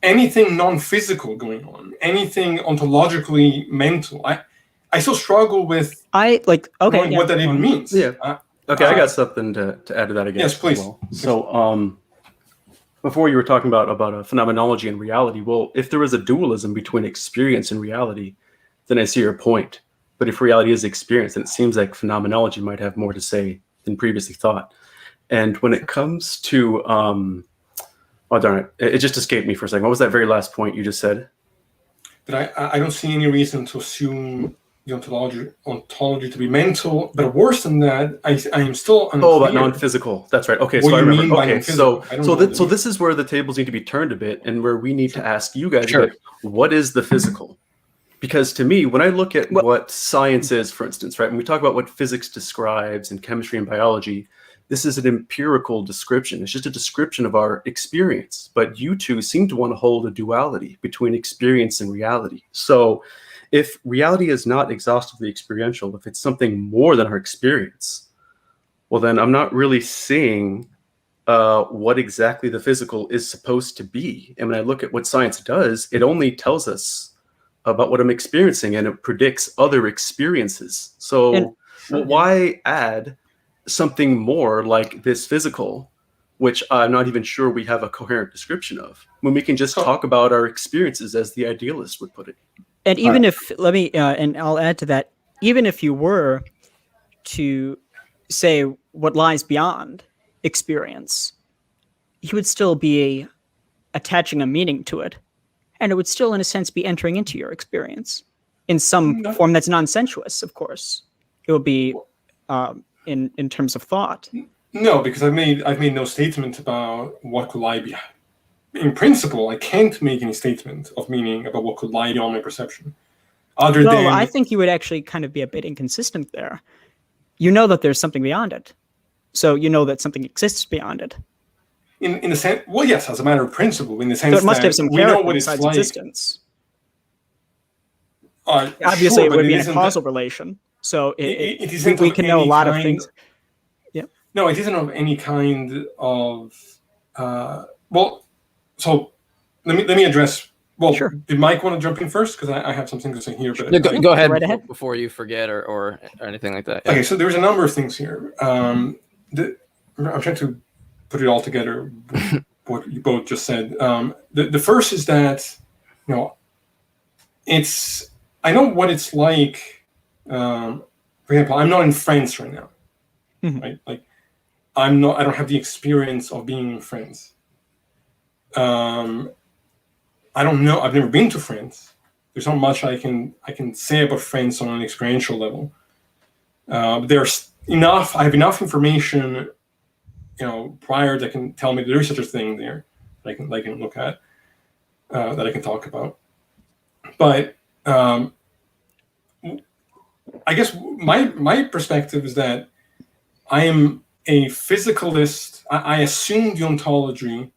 Anything non-physical going on, anything ontologically mental, I still struggle with what that even means. Yeah. Okay, I got something to add to that again. Yes, please. Well. So, before you were talking about a phenomenology and reality. Well, if there is a dualism between experience and reality, then I see your point. But if reality is experience, then it seems like phenomenology might have more to say than previously thought. And when it comes to, oh darn it just escaped me for a second. What was that very last point you just said? That I don't see any reason to assume the ontology to be mental, but worse than that, I am still unclear. Oh, about non-physical. That's right. Okay, what so I remember. Mean by okay, so this is where the tables need to be turned a bit, and where we need to ask you guys about what is the physical. Because to me, when I look at what science is, for instance, right, when we talk about what physics describes and chemistry and biology, this is an empirical description. It's just a description of our experience. But you two seem to want to hold a duality between experience and reality. So if reality is not exhaustively experiential, if it's something more than our experience, well, then I'm not really seeing what exactly the physical is supposed to be. And when I look at what science does, it only tells us about what I'm experiencing, and it predicts other experiences. So why add something more like this physical, which I'm not even sure we have a coherent description of, when we can just talk about our experiences as the idealist would put it? And even if, and I'll add to that, even if you were to say what lies beyond experience, you would still be attaching a meaning to it. And it would still, in a sense, be entering into your experience in some form that's non-sensuous, of course. It would be in terms of thought. No, because I've made no statement about what could lie behind. In principle, I can't make any statement of meaning about what could lie beyond my perception. I think you would actually kind of be a bit inconsistent there. You know that there's something beyond it. So you know that something exists beyond it. In the sense, well, yes, as a matter of principle, in the sense so it must that have some we know character what it's besides like. Existence. Obviously, sure, it would be in a causal relation. So we can know a lot of things. Yeah. No, it isn't of any kind of. So let me address. Well, sure. Did Mike want to jump in first? Because I have some things to say here. But go ahead, right ahead before you forget or anything like that. Yeah. Okay, so there's a number of things here. I'm trying to put it all together. What you both just said. The first is that, I know what it's like. For example, I'm not in France right now, right? Like, I don't have the experience of being in France. I don't know. I've never been to France. There's not much I can say about France on an experiential level. There's enough. I have enough information, prior that can tell me there is such a thing there that I can look at, that I can talk about. But I guess my perspective is that I am a physicalist. I assume deontology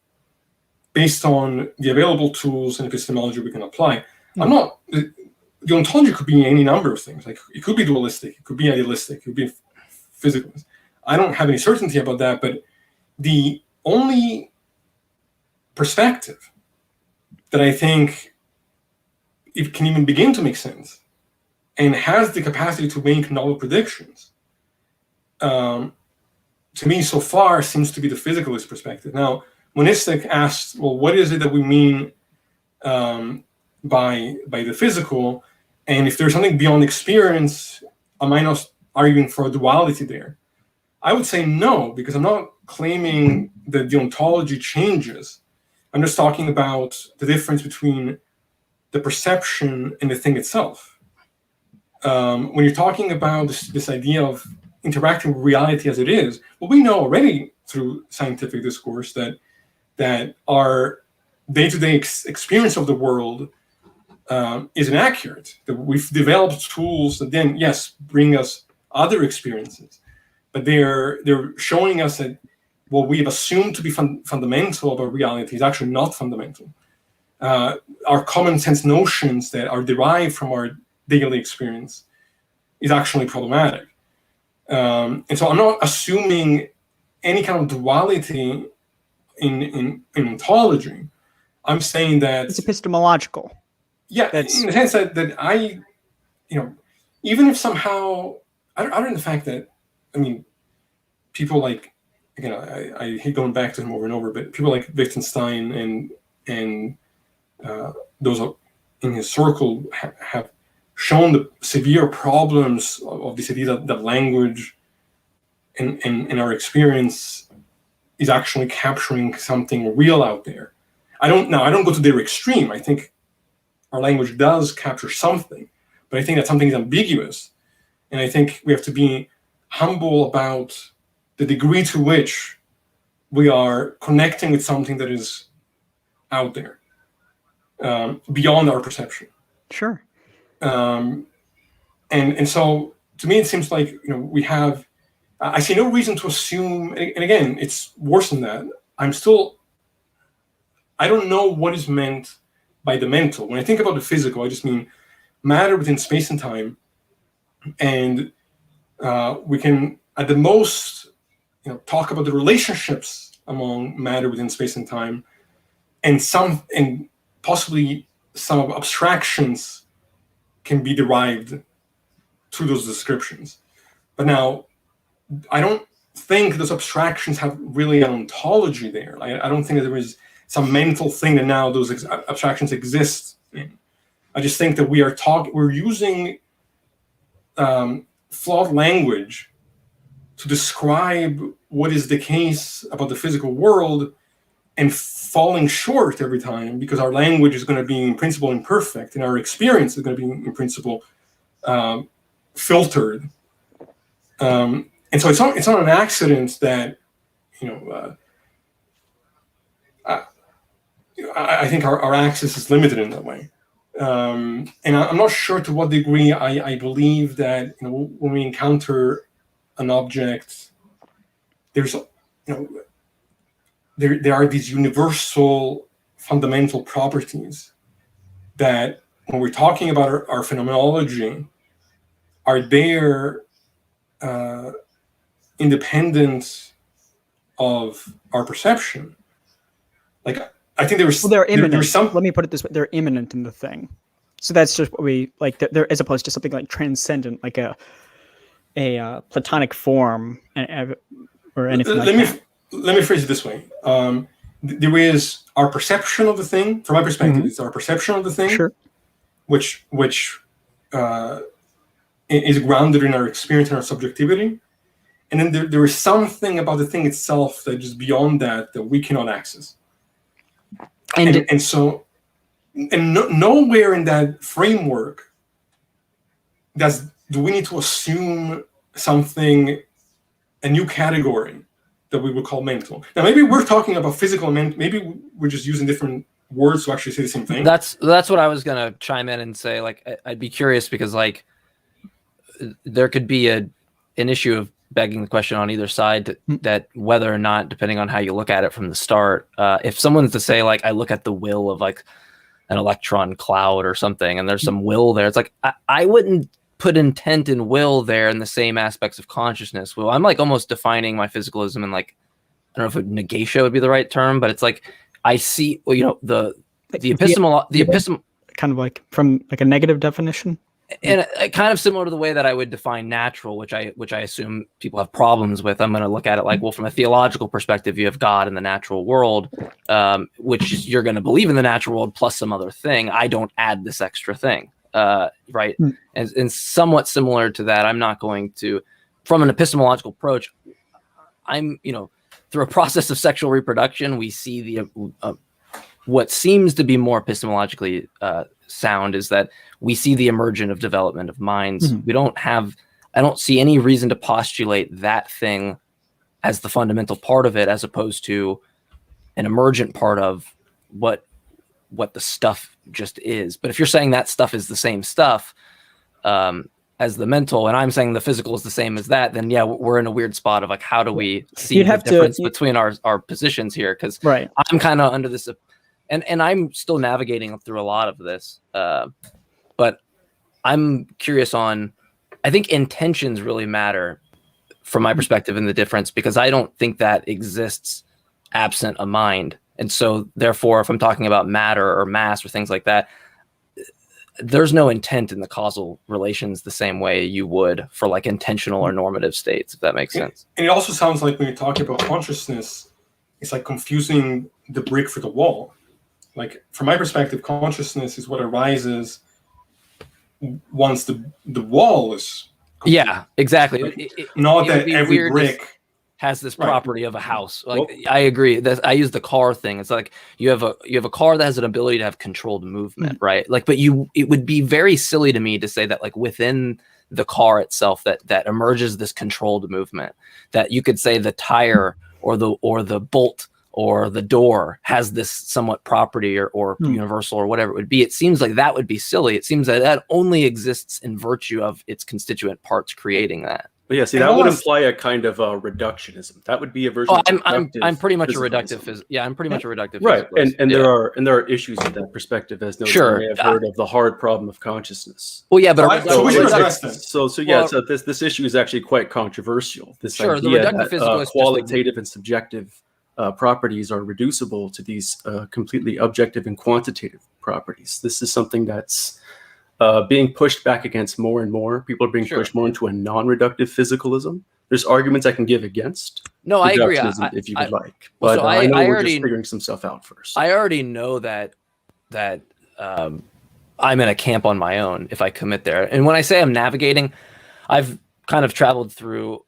based on the available tools and epistemology we can apply. I'm not. The ontology could be any number of things. Like, it could be dualistic, it could be idealistic, it could be physicalist. I don't have any certainty about that, but the only perspective that I think it can even begin to make sense and has the capacity to make novel predictions, to me so far seems to be the physicalist perspective. Now, Monistic asked, well, what is it that we mean by the physical, and if there's something beyond experience, am I not arguing for a duality there? I would say no, because I'm not claiming that the ontology changes. I'm just talking about the difference between the perception and the thing itself. When you're talking about this idea of interacting with reality as it is, well, we know already through scientific discourse that our day-to-day experience of the world is inaccurate. That we've developed tools that then, yes, bring us other experiences, but they're showing us that what we have assumed to be fundamental about reality is actually not fundamental. Our common sense notions that are derived from our daily experience is actually problematic. And so I'm not assuming any kind of duality in ontology. I'm saying that it's epistemological. Yeah, in the sense that I, even if somehow, other than the fact that, people like, again, I hate going back to him over and over, but people like Wittgenstein and those in his circle have shown the severe problems of this idea that language and our experience is actually capturing something real out there. I don't go to their extreme. I think our language does capture something, but I think that something is ambiguous. And I think we have to be humble about the degree to which we are connecting with something that is out there, beyond our perception. Sure. And so to me, it seems like, we have, I see no reason to assume, and again, it's worse than that. I don't know what is meant by the mental. When I think about the physical, I just mean matter within space and time. And we can, at the most, talk about the relationships among matter within space and time, and possibly some abstractions can be derived through those descriptions. But now, I don't think those abstractions have really an ontology there. I don't think that there is some mental thing that now those abstractions exist in. I just think that we're using flawed language to describe what is the case about the physical world, and falling short every time because our language is going to be in principle imperfect and our experience is going to be in principle filtered. And so it's not an accident that I think our access is limited in that way. And I'm not sure to what degree I believe that when we encounter an object, there's there are these universal fundamental properties that when we're talking about our phenomenology are there independent of our perception. Like, I think they're immanent. Let me put it this way: they're immanent in the thing. So that's just what we like. There, as opposed to something like transcendent, like a Platonic form, or anything like that. Let me phrase it this way: there is our perception of the thing. From my perspective, it's our perception of the thing, sure, which is grounded in our experience and our subjectivity. And then there is something about the thing itself that is beyond that we cannot access. And so nowhere in that framework do we need to assume something, a new category that we would call mental. Now, maybe we're talking about physical and maybe we're just using different words to actually say the same thing. That's what I was gonna chime in and say. Like, I'd be curious because like there could be an issue of begging the question on either side that whether or not, depending on how you look at it from the start, if someone's to say like I look at the will of like an electron cloud or something, and there's some will there, it's like I wouldn't put intent and will there in the same aspects of consciousness. Well, I'm like almost defining my physicalism in like, I don't know if negatio would be the right term, but it's like I see, well, you know, the epistemol kind of like from like a negative definition. And kind of similar to the way that I would define natural, which I assume people have problems with. I'm going to look at it like, well, from a theological perspective, you have God in the natural world, which is, you're going to believe in the natural world plus some other thing. I don't add this extra thing, right? And somewhat similar to that, I'm not going to, from an epistemological approach, I'm, you know, through a process of sexual reproduction, we see the what seems to be more epistemologically sound is that we see the emergent of development of minds. We don't have, I don't see any reason to postulate that thing as the fundamental part of it, as opposed to an emergent part of what the stuff just is. But if you're saying that stuff is the same stuff as the mental, and I'm saying the physical is the same as that, then yeah, we're in a weird spot of like, how do we see the difference between our positions here? Because I'm kind of under this, and I'm still navigating through a lot of this, but I'm curious on, I think intentions really matter from my perspective in the difference, because I don't think that exists absent a mind. And so therefore, if I'm talking about matter or mass or things like that, there's no intent in the causal relations the same way you would for like intentional or normative states, if that makes sense. And it also sounds like when you're talking about consciousness, it's like confusing the brick for the wall. Like, from my perspective, consciousness is what arises once the wall is complete. Yeah, exactly. Like, not that every brick has this property of a house. Like, I agree. I use the car thing. It's like you have a car that has an ability to have controlled movement, right? Like, but it would be very silly to me to say that like within the car itself that emerges this controlled movement, that you could say the tire or the bolt or the door has this somewhat property or universal or whatever it would be. It seems like that would be silly. It seems that only exists in virtue of its constituent parts creating that. But yeah, see, that would imply a kind of reductionism. That would be a version. I'm pretty much a reductive. I'm pretty much a reductive. Right, and there are issues with that perspective, as noted. You may have heard of the hard problem of consciousness. Well, yeah, but this issue is actually quite controversial. This idea the reductive that qualitative and subjective properties are reducible to these completely objective and quantitative properties. This is something that's being pushed back against more and more. People are being pushed more into a non-reductive physicalism. There's arguments I can give against. No, I agree. If you would like, but I know we're just figuring some stuff out first. I already know that I'm in a camp on my own if I commit there. And when I say I'm navigating, I've kind of traveled through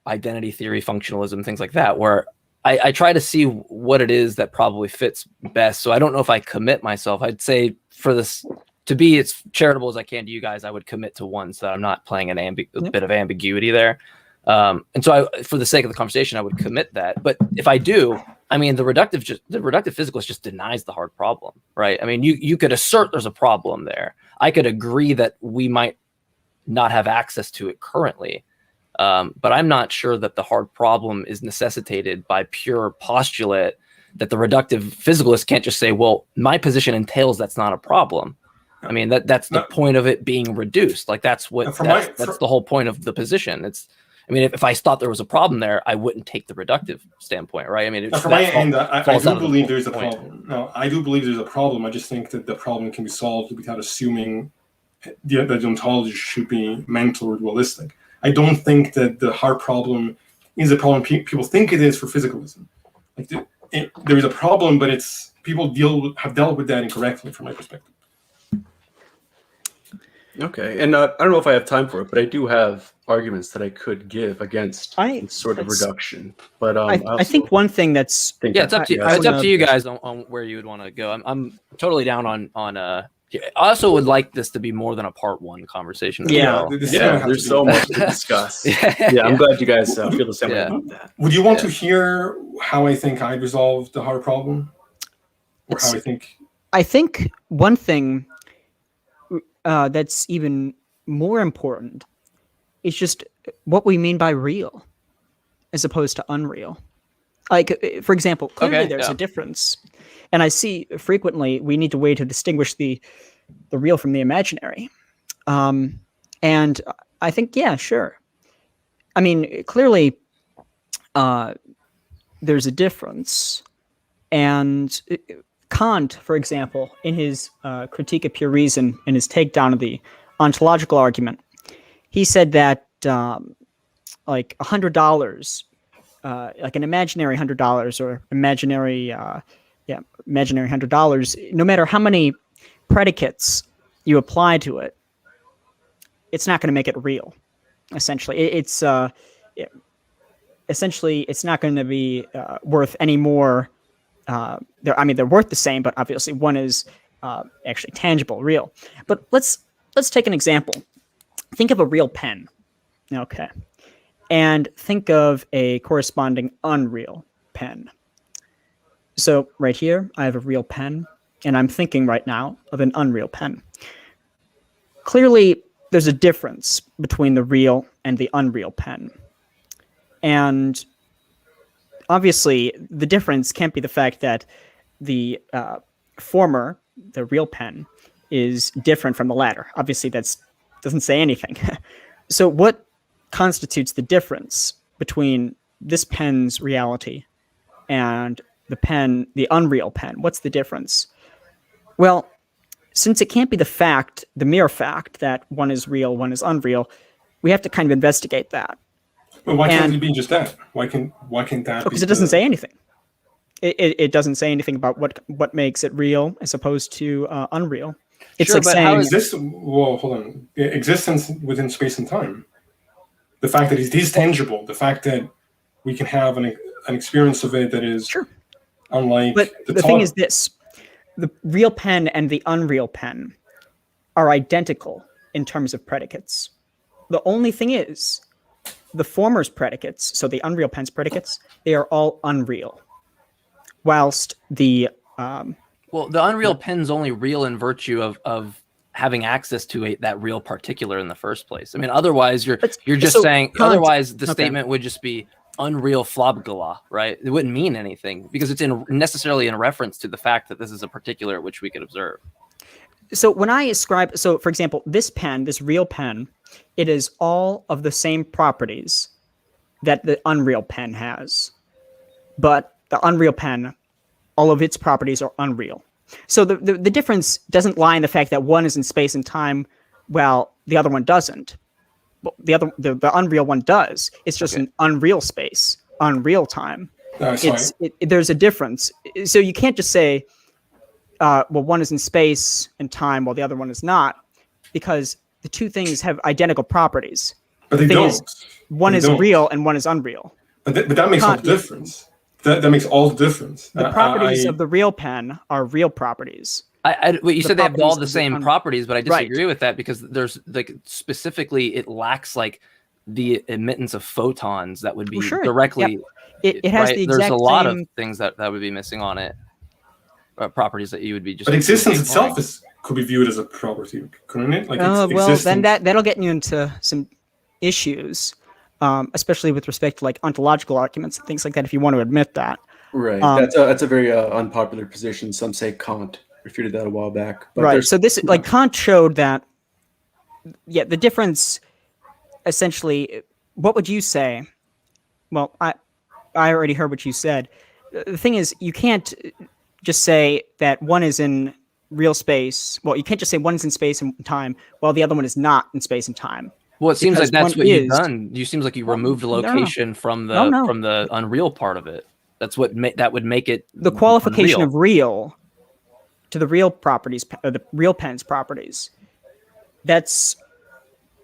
identity theory, functionalism, things like that, where I try to see what it is that probably fits best. So I don't know if I commit myself. I'd say for this to be as charitable as I can to you guys, I would commit to one so that I'm not playing a bit of ambiguity there. And so for the sake of the conversation, I would commit that. But if I do, I mean, the reductive physicalist just denies the hard problem, right? I mean, you could assert there's a problem there. I could agree that we might not have access to it currently. But I'm not sure that the hard problem is necessitated by pure postulate that the reductive physicalist can't just say, well, my position entails that's not a problem. I mean, that's the point of it being reduced. Like that's the whole point of the position. I mean, if I thought there was a problem there, I wouldn't take the reductive standpoint, right? I mean, from my end, I do believe there's a problem. No, I do believe there's a problem. I just think that the problem can be solved without assuming that the ontology should be mental or dualistic. I don't think that the hard problem is a problem people think it is for physicalism. Like there is a problem, but it's people have dealt with that incorrectly, from my perspective. Okay, and I don't know if I have time for it, but I do have arguments that I could give against this sort of reduction. But I think one thing that's Yeah, it's up to you. I It's up wanna- to you guys on where you would want to go. I'm totally down on. I also would like this to be more than a part one conversation. Yeah. There's so much to discuss. Yeah, I'm glad you guys feel the same way about that. Would you want to hear how I think I resolved the hard problem, or how I think? I think one thing that's even more important is just what we mean by real as opposed to unreal. Like, for example, clearly there's a difference. And I see frequently we need a way to distinguish the real from the imaginary. And I think, yeah, sure. I mean, clearly there's a difference. And Kant, for example, in his Critique of Pure Reason, in his takedown of the ontological argument, he said that like $100, like an imaginary $100 or imaginary $100, no matter how many predicates you apply to it, it's not going to make it real. Essentially, essentially it's not going to be worth any more. They're worth the same, but obviously one is actually tangible, real. But let's take an example. Think of a real pen, okay, and think of a corresponding unreal pen. So right here, I have a real pen, and I'm thinking right now of an unreal pen. Clearly, there's a difference between the real and the unreal pen, and obviously, the difference can't be the fact that the former, the real pen, is different from the latter. Obviously, that doesn't say anything. So what constitutes the difference between this pen's reality and the unreal pen? What's the difference? Well, since it can't be the mere fact that one is real, one is unreal, we have to kind of investigate that. Well, why can't it be just that? Why can't that? Because it doesn't say anything. It doesn't say anything about what makes it real as opposed to unreal. It's sure, like saying well, hold on. Existence within space and time. The fact that it is tangible. The fact that we can have an experience of it that is unlike. But the thing is this: the real pen and the unreal pen are identical in terms of predicates. The only thing is, the former's predicates, so the unreal pen's predicates, they are all unreal, whilst the the unreal pen's only real in virtue of having access to that real particular in the first place. I mean, otherwise you're just saying. Otherwise, the statement would just be unreal flobgala, right? It wouldn't mean anything because it's necessarily in reference to the fact that this is a particular which we could observe. So when I ascribe, for example, this pen, this real pen, it is all of the same properties that the unreal pen has. But the unreal pen, all of its properties are unreal. So the difference doesn't lie in the fact that one is in space and time while the other one doesn't. Well, the unreal one does. It's just an unreal space, unreal time. There's a difference. So you can't just say, one is in space and time while the other one is not, because the two things have identical properties. But they don't. One is real and one is unreal. But that makes all the difference. That makes all the difference. The properties of the real pen are real properties. You said they have all the same properties, but I disagree with that because there's specifically it lacks the emittance of photons that would be directly. Yeah. It has the exact There's a lot of same things that would be missing on it. Properties that you would be just. But existence itself could be viewed as a property, couldn't it? Then that'll get you into some issues, especially with respect to ontological arguments and things like that. If you want to admit that, right? That's a very unpopular position. Some say Kant refuted that a while back. But right. So this Kant showed that. Yeah, the difference. Essentially, what would you say? Well, I already heard what you said. The thing is, you can't just say that one is in real space. Well, you can't just say one is in space and time while the other one is not in space and time. Well, it seems like that's what you've done. You seems like you removed the location from the unreal part of it. That's what that would make it the qualification of real to the real properties or the real pen's properties that's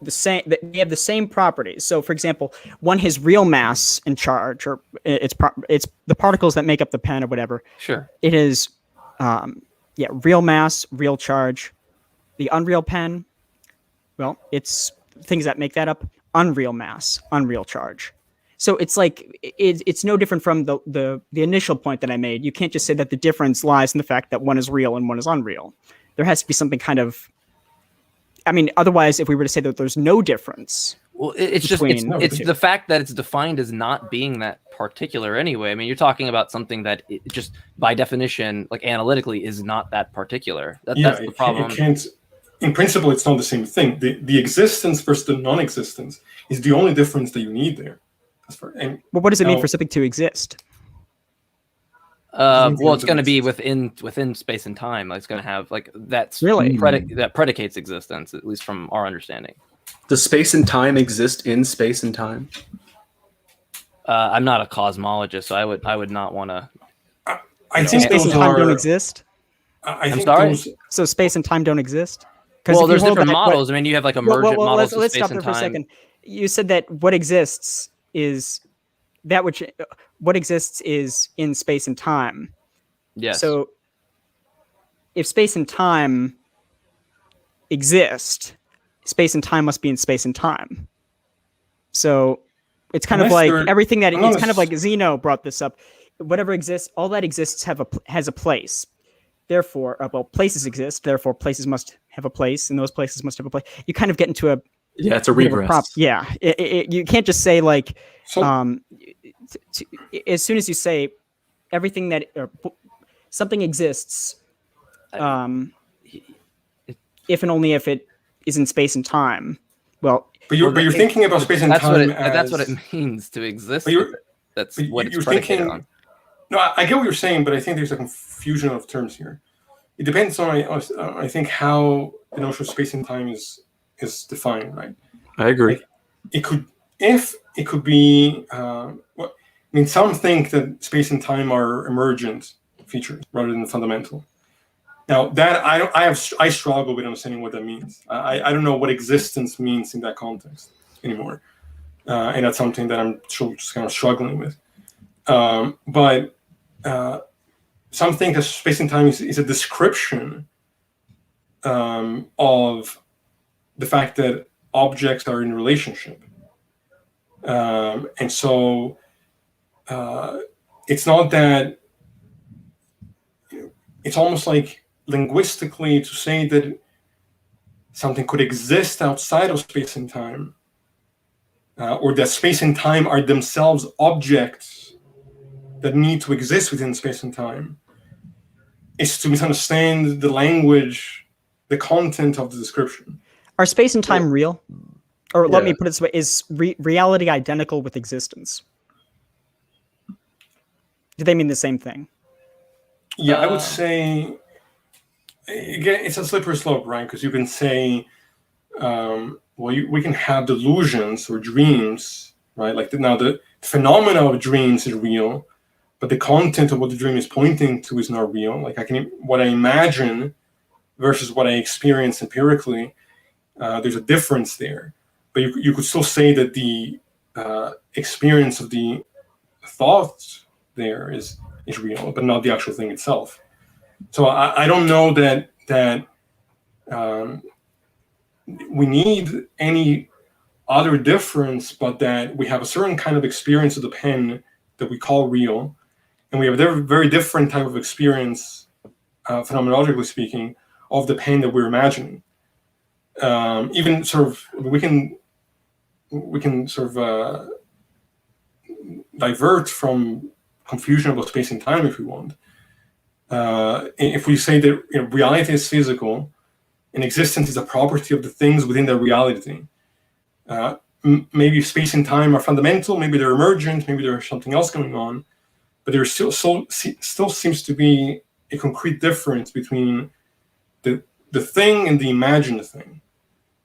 the same. They have the same properties. So, for example, one has real mass and charge, or it's the particles that make up the pen or whatever. Sure. It is, real mass, real charge. The unreal pen, well, it's things that make that up. Unreal mass, unreal charge. So it's like it's no different from the initial point that I made. You can't just say that the difference lies in the fact that one is real and one is unreal. There has to be something kind of. I mean, otherwise, if we were to say that there's no difference. Well, it's the fact that it's defined as not being that particular anyway. I mean, you're talking about something that it just by definition, like analytically, is not that particular. That's the problem. It can't. In principle, it's not the same thing. The existence versus the non-existence is the only difference that you need there. Well, what does it mean for something to exist? Well, it's going to be within space and time. It's going to have that's really that predicates existence, at least from our understanding. Does space and time exist in space and time? I'm not a cosmologist, so I would not want to. I think space and time don't exist. I'm sorry. So space and time don't exist. Well, there's different models. I mean, you have emergent models of space and time. Let's stop there for a second. You said that what exists is that which what exists is in space and time. Yes. So if space and time exist, space and time must be in space and time. So it's kind of like everything that it's kind of like Zeno brought this up. Whatever exists, all that exists has a place. Therefore, places exist. Therefore, places must have a place, and those places must have a place. You kind of get into it's a regress. You can't just say as soon as you say everything that something exists, if and only if it is in space and time. Well, but you're thinking about space and time. That's what it means to exist. That's what it's predicated on. No, I get what you're saying, but I think there's a confusion of terms here. It depends on, I think, how the notion of space and time is defined, right? I agree. It could be. Some think that space and time are emergent features rather than fundamental. Now, that I struggle with understanding what that means. I don't know what existence means in that context anymore, and that's something that I'm just kind of struggling with. But some think that space and time is a description of the fact that objects are in relationship, and so it's not that. It's almost like linguistically to say that something could exist outside of space and time, or that space and time are themselves objects that need to exist within space and time, is to misunderstand the language, the content of the description. Are space and time real? Or let me put it this way, is reality identical with existence? Do they mean the same thing? Yeah, I would say, again, it's a slippery slope, right? Because you can say, we can have delusions or dreams, right? Like now the phenomena of dreams is real, but the content of what the dream is pointing to is not real. Like what I imagine versus what I experience empirically, there's a difference there. But you could still say that the experience of the thoughts there is real, but not the actual thing itself. So I don't know that we need any other difference, but that we have a certain kind of experience of the pen that we call real, and we have a very different type of experience, phenomenologically speaking, of the pen that we're imagining. Even sort of we can sort of divert from confusion about space and time if we want. If we say that reality is physical and existence is a property of the things within that reality, maybe space and time are fundamental, maybe they're emergent, maybe there's something else going on, but there still seems to be a concrete difference between the thing and the imagined thing.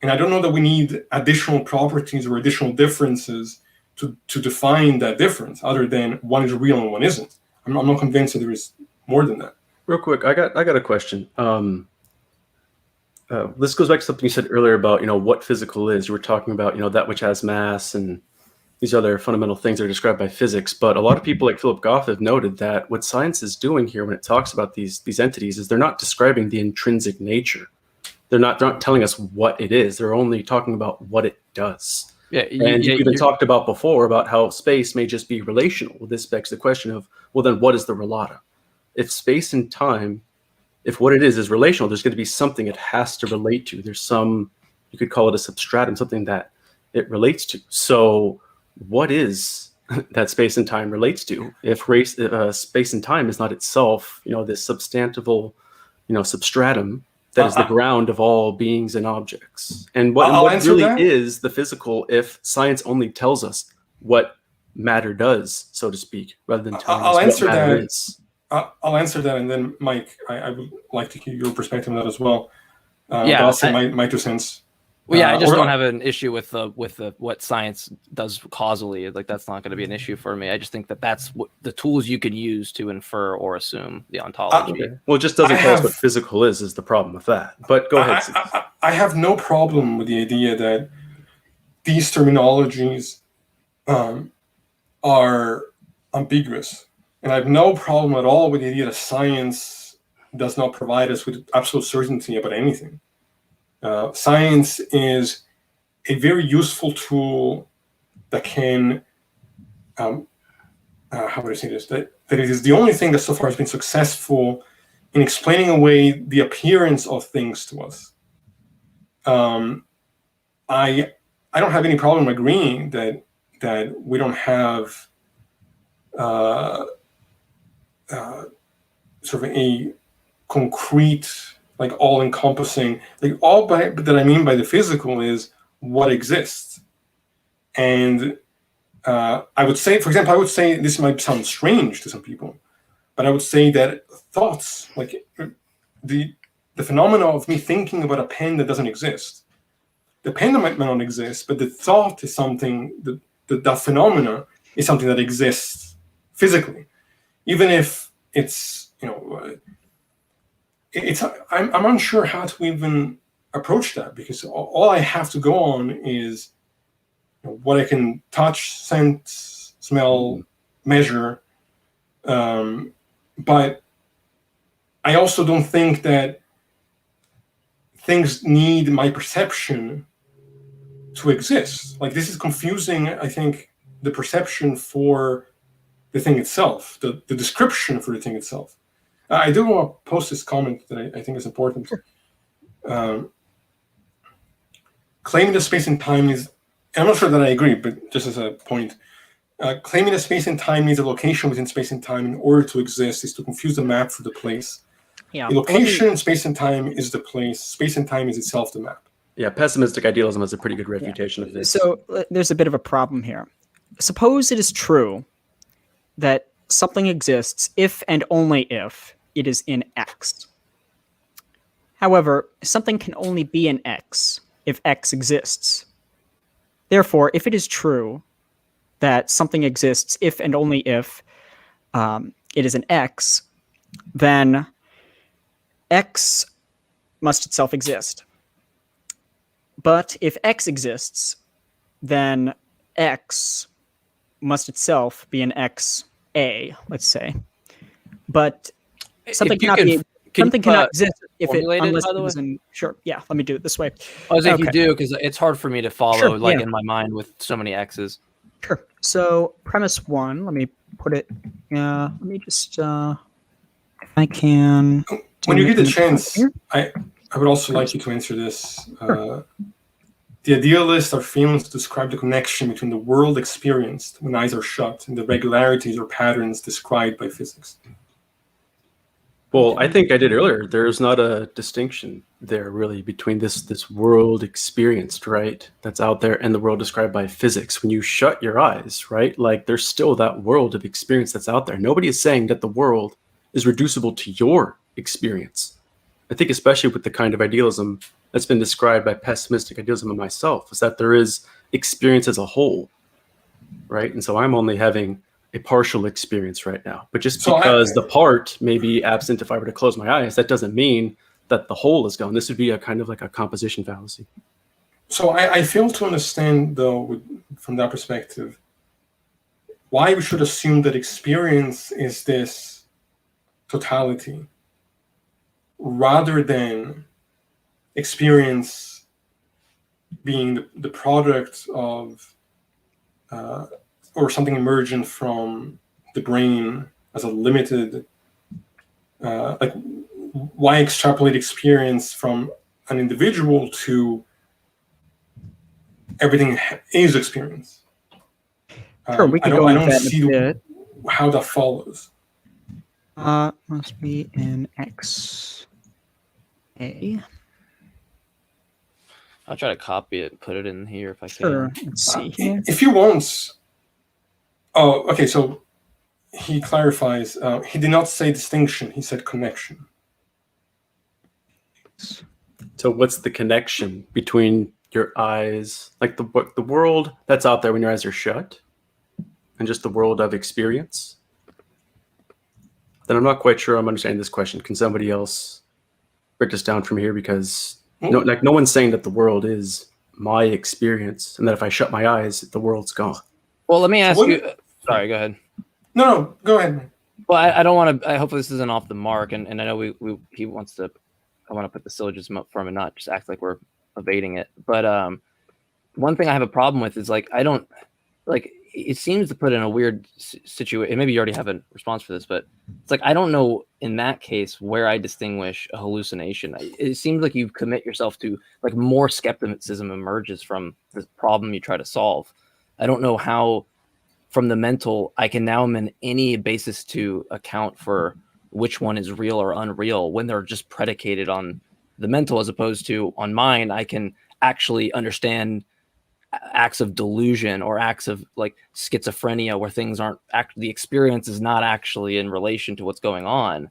And I don't know that we need additional properties or additional differences to define that difference, other than one is real and one isn't. I'm not convinced that there is more than that. Real quick, I got a question. This goes back to something you said earlier about, what physical is. You were talking about, that which has mass and these other fundamental things that are described by physics. But a lot of people like Philip Goff have noted that what science is doing here when it talks about these entities is they're not describing the intrinsic nature. They're not telling us what it is. They're only talking about what it does. Yeah, you even talked about before about how space may just be relational. Well, this begs the question of, well, then what is the relata? If space and time, if what it is relational, there's going to be something it has to relate to. There's some, you could call it a substratum, something that it relates to. So what is that space and time relates to? If space and time is not itself, this substantival, substratum that is the ground of all beings and objects. And what really is the physical if science only tells us what matter does, so to speak, rather than telling us what matter is? I'll answer that, and then Mike, I would like to hear your perspective on that as well. Yeah, I'll say my 2 cents. Well, yeah, I just don't have an issue with what science does causally. Like, that's not going to be an issue for me. I just think that's what the tools you can use to infer or assume the ontology. Well, it just doesn't tell us what physical is the problem with that. But go ahead. I have no problem with the idea that these terminologies are ambiguous. And I have no problem at all with the idea that science does not provide us with absolute certainty about anything. Science is a very useful tool that can, how would I say this? That it is the only thing that so far has been successful in explaining away the appearance of things to us. I don't have any problem agreeing that we don't have sort of a concrete, like all-encompassing, like that I mean by the physical is what exists. And I would say, for example, this might sound strange to some people, but I would say that thoughts, like the phenomena of me thinking about a pen that doesn't exist, the pen might not exist, but the thought is something, that phenomena is something that exists physically, even if it's, I'm unsure how to even approach that, because all I have to go on is what I can touch, sense, smell, measure. But I also don't think that things need my perception to exist. Like, this is confusing, I think, the perception for the thing itself, the description for the thing itself. I do want to post this comment that I think is important. Claiming that space and time is, I'm not sure that I agree, but just as a point, claiming that space and time needs a location within space and time in order to exist is to confuse the map for the place. Yeah. The location in space and time is the place. Space and time is itself the map. Yeah, pessimistic idealism has a pretty good refutation of this. So there's a bit of a problem here. Suppose it is true that something exists if and only if it is in X. However, something can only be in X if X exists. Therefore, if it is true that something exists if and only if it is in X, then X must itself exist. But if X exists, then X must itself be an XA, let's say. But something cannot exist if it, unless it was in. Sure, yeah. Let me do it this way. I was thinking you do, because it's hard for me to follow, in my mind with so many X's. Sure. So premise one. Let me put it. Let me just, if I can. When you get the chance, I would also like you to answer this. Sure. The idealists are failing to describe the connection between the world experienced when eyes are shut and the regularities or patterns described by physics. Well, I think I did earlier. There's not a distinction there really between this world experienced, right, that's out there, and the world described by physics. When you shut your eyes, right, like there's still that world of experience that's out there. Nobody is saying that the world is reducible to your experience. I think especially with the kind of idealism that's been described by pessimistic idealism and myself, is that there is experience as a whole, right? And so I'm only having a partial experience right now. But just because the part may be absent if I were to close my eyes, that doesn't mean that the whole is gone. This would be a kind of like a composition fallacy. So I fail to understand, though, from that perspective, why we should assume that experience is this totality, rather than experience being the product of or something emergent from the brain as a limited, like, why extrapolate experience from an individual to everything is experience? Sure, we I can go into don't that see in a bit. how that follows. Must be in X A. I'll try to copy it and put it in here if I Sure. can. Let's see here. If you want. Oh, okay. So he clarifies. He did not say distinction. He said connection. So what's the connection between your eyes, like the world that's out there when your eyes are shut, and just the world of experience? Then I'm not quite sure I'm understanding this question. Can somebody else break this down from here? Because no one's saying that the world is my experience, and that if I shut my eyes, the world's gone. Well, let me ask you. Sorry, go ahead. No, go ahead. Well, I don't want to. I hope this isn't off the mark, and I know he wants to. I want to put the syllogism up for him and not just act like we're evading it. But one thing I have a problem with is, like, I don't like. It seems to put in a weird situation. Maybe you already have a response for this, but it's like I don't know in that case where I distinguish a hallucination. It seems like you commit yourself to, like, more skepticism emerges from the problem you try to solve. I don't know how, from the mental, I can now in any basis to account for which one is real or unreal when they're just predicated on the mental, as opposed to on mine. I can actually understand acts of delusion or acts of, like, schizophrenia where things aren't the experience is not actually in relation to what's going on.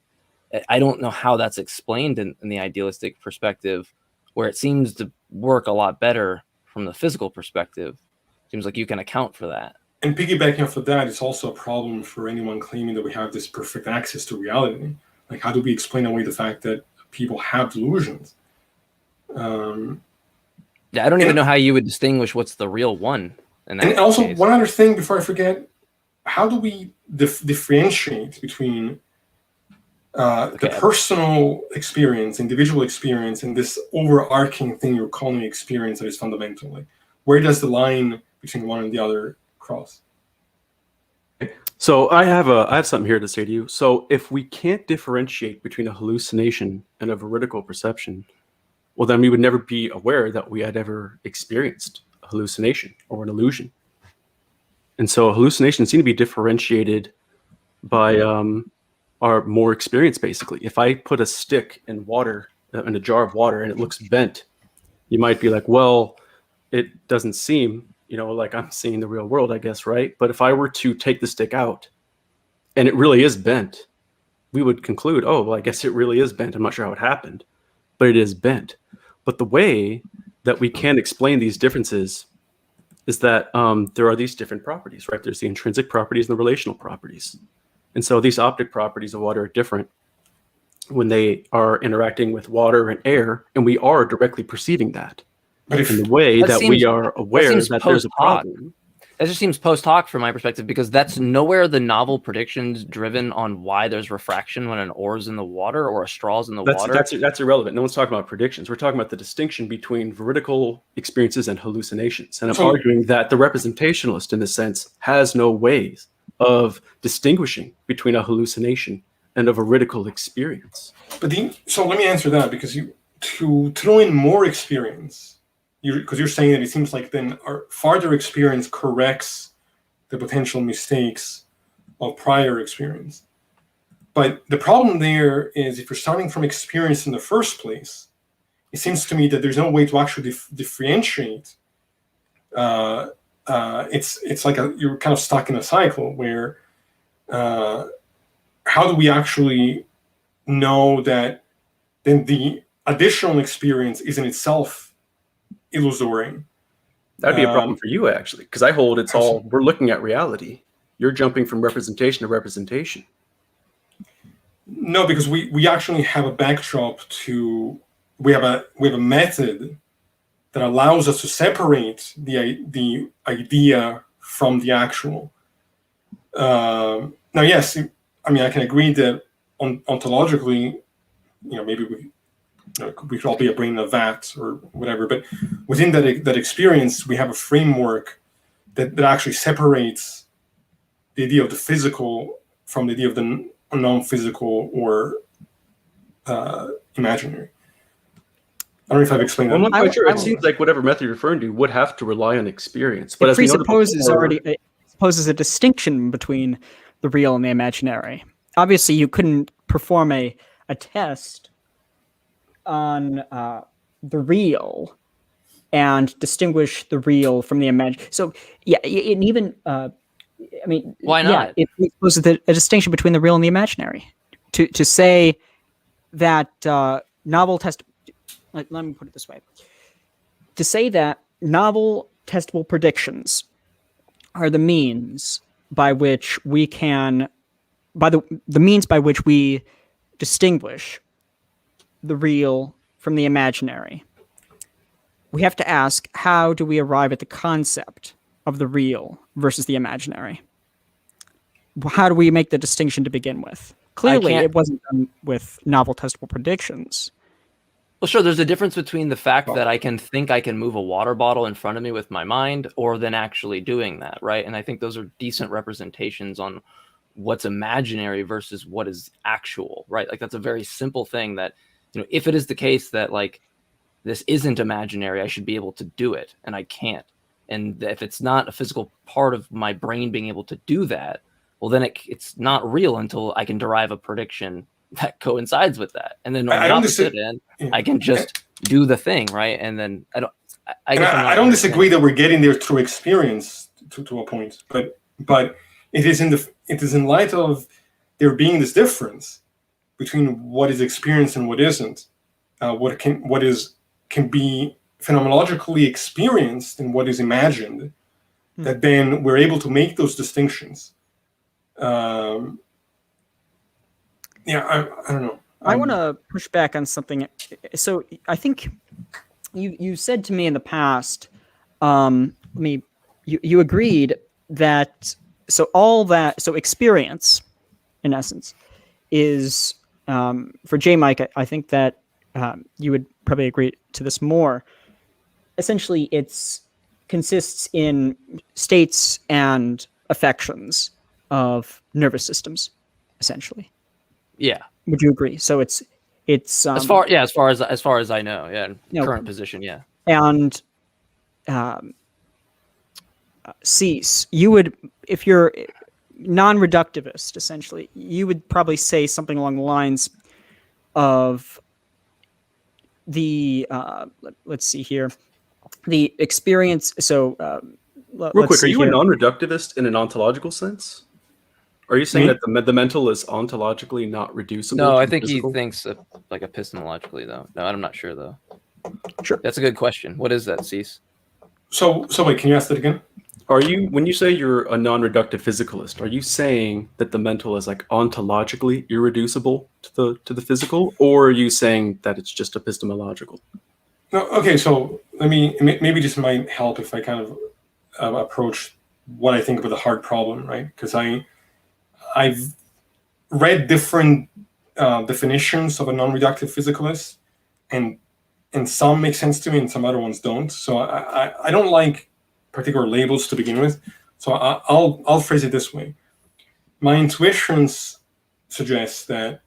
I don't know how that's explained in the idealistic perspective, where it seems to work a lot better from the physical perspective. Seems like you can account for that. And piggybacking off of that, it's also a problem for anyone claiming that we have this perfect access to reality. Like, how do we explain away the fact that people have delusions? Yeah, I don't even know how you would distinguish what's the real one. In that and also, case. One other thing before I forget, how do we differentiate between the personal experience, individual experience, and this overarching thing you're calling experience that is fundamental? Like, where does the line between one and the other cross? So I have something here to say to you. So if we can't differentiate between a hallucination and a veridical perception, well, then we would never be aware that we had ever experienced a hallucination or an illusion. And so hallucinations seem to be differentiated by our more experience, basically. If I put a stick in water, in a jar of water, and it looks bent, you might be like, well, it doesn't seem, like I'm seeing the real world, I guess, right? But if I were to take the stick out and it really is bent, we would conclude, oh, well, I guess it really is bent. I'm not sure how it happened, but it is bent. But the way that we can explain these differences is that there are these different properties, right? There's the intrinsic properties and the relational properties. And so these optic properties of water are different when they are interacting with water and air, and we are directly perceiving that. But in the way that we are aware that there's a problem. That just seems post hoc from my perspective, because that's nowhere the novel predictions driven on why there's refraction when an oar's in the water or a straw's in the water. That's irrelevant. No one's talking about predictions. We're talking about the distinction between veridical experiences and hallucinations. And I'm arguing that the representationalist, in this sense, has no ways of distinguishing between a hallucination and a veridical experience. So let me answer that, because to throw in more experience, because you're saying that it seems like then our farther experience corrects the potential mistakes of prior experience. But the problem there is, if you're starting from experience in the first place, it seems to me that there's no way to actually differentiate. It's like you're kind of stuck in a cycle where how do we actually know that then the additional experience is in itself illusory? That'd be a problem for you, actually, because I hold it's all, we're looking at reality. You're jumping from representation to representation. No, because we actually have a backdrop to we have a method that allows us to separate the idea from the actual. Now, yes, I mean I can agree that ontologically, maybe we could all be a brain in a vat or whatever, but within that experience, we have a framework that actually separates the idea of the physical from the idea of the non-physical or imaginary. I don't know if I've explained Well, that. I'm not quite sure. It seems like whatever method you're referring to would have to rely on experience. But it as we noted presupposes before- it supposes a distinction between the real and the imaginary. Obviously, you couldn't perform a test on the real and distinguish the real from the imaginary. So, yeah, and even I mean, Why not? Yeah, it supposes a distinction between the real and the imaginary. To say that novel test. Let me put it this way. To say that novel testable predictions are the means by which we can, the means by which we distinguish the real from the imaginary. We have to ask, how do we arrive at the concept of the real versus the imaginary? How do we make the distinction to begin with? Clearly, it wasn't done with novel testable predictions. Well, sure, there's a difference between the fact that I can think I can move a water bottle in front of me with my mind or then actually doing that, right? And I think those are decent representations on what's imaginary versus what is actual, right? Like that's a very simple thing that, if it is the case that like this isn't imaginary, I should be able to do it and I can't. And if it's not a physical part of my brain being able to do that, well, then it's not real until I can derive a prediction that coincides with that. And then on the opposite end, I can just do the thing, right? And then I don't disagree that we're getting there through experience to a point, but it is in light of there being this difference between what is experienced and what isn't, what can be phenomenologically experienced and what is imagined, that then we're able to make those distinctions. I don't know. I want to push back on something. So I think you said to me in the past, you agreed that so experience, in essence, is for J. Mike. I think that you would probably agree to this more. Essentially, it consists in states and affections of nervous systems, essentially. Yeah. Would you agree? So it's as far as I know, current position, yeah. And cease, you would, if you're non-reductivist, essentially, you would probably say something along the lines of the let's see here, the experience. So real quick, are you a non-reductivist in an ontological sense? Are you saying that the mental is ontologically not reducible? No, I think he thinks like epistemologically, though. No, I'm not sure, though. Sure. That's a good question. What is that, Cease? So wait, can you ask that again? Are you, when you say you're a non-reductive physicalist, are you saying that the mental is like ontologically irreducible to the physical, or are you saying that it's just epistemological? No, okay, so maybe this might help if I kind of approach what I think about the hard problem, right? Because I've read different definitions of a non-reductive physicalist, and some make sense to me and some other ones don't. So I don't like particular labels to begin with. So I'll phrase it this way. My intuitions suggest that,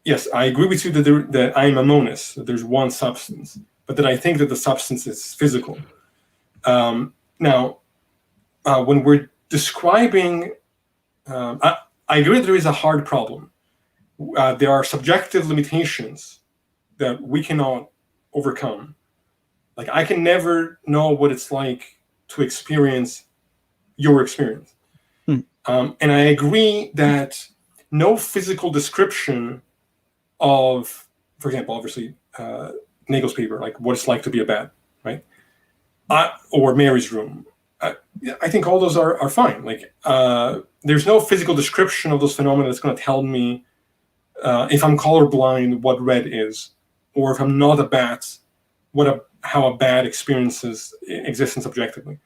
yes, I agree with you that I'm a monist, that there's one substance, but that I think that the substance is physical. Now, when we're describing, I agree that there is a hard problem. There are subjective limitations that we cannot overcome. Like, I can never know what it's like to experience your experience. And I agree that no physical description of, for example, obviously, Nagel's paper, like what it's like to be a bat, right? Or Mary's room. I think all those are fine. Like, there's no physical description of those phenomena that's going to tell me if I'm colorblind, what red is, or if I'm not a bat, how a bat experiences existence objectively.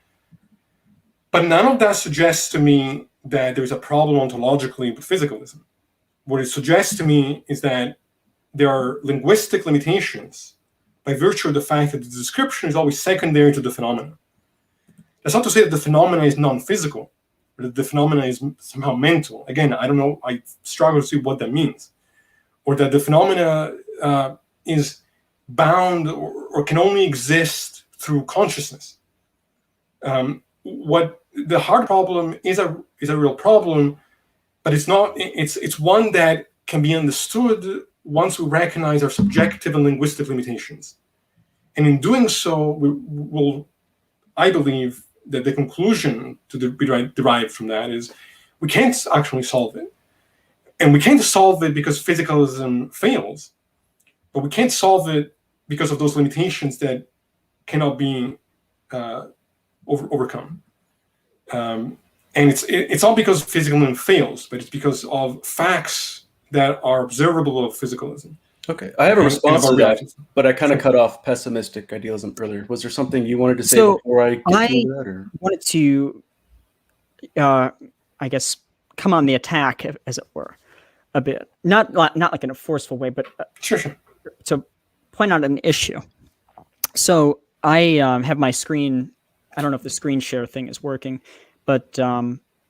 But none of that suggests to me that there's a problem ontologically with physicalism. What it suggests to me is that there are linguistic limitations by virtue of the fact that the description is always secondary to the phenomena. That's not to say that the phenomena is non-physical, or that the phenomena is somehow mental. Again, I don't know, I struggle to see what that means. Or that the phenomena is bound or can only exist through consciousness. What the hard problem is a real problem, but it's not. It's one that can be understood once we recognize our subjective and linguistic limitations, and in doing so, I believe that the conclusion to be derived from that is we can't actually solve it, and we can't solve it because physicalism fails, but we can't solve it because of those limitations that cannot be overcome. And it's not because physicalism fails, but it's because of facts that are observable of physicalism. Okay, I have a response to that, but I kind of cut off pessimistic idealism earlier. Was there something you wanted to say before I get to that? Or? Wanted to, I guess, come on the attack, as it were, a bit. Not like in a forceful way, but Sure. to point out an issue. So I have my screen. I don't know if the screen share thing is working, but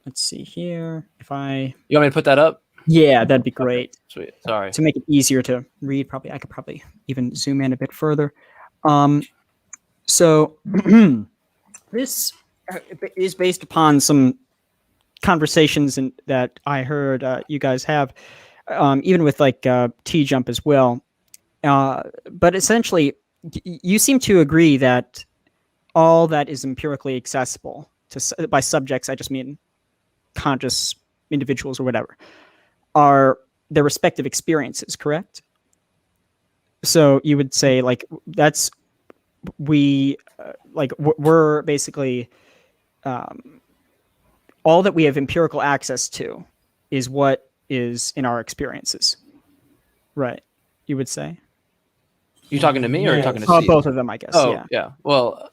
let's see here. You want me to put that up? Yeah, that'd be great. Okay, sweet. Sorry. To make it easier to read, I could probably even zoom in a bit further. So this is based upon some conversations that I heard you guys have, even with like T-Jump as well. But essentially, you seem to agree that all that is empirically accessible by subjects, I just mean conscious individuals or whatever, are their respective experiences, correct? So you would say like we're basically all that we have empirical access to is what is in our experiences, right? You would say. You talking to me or talking to Cease? Both of them, I guess. Oh, yeah. Well,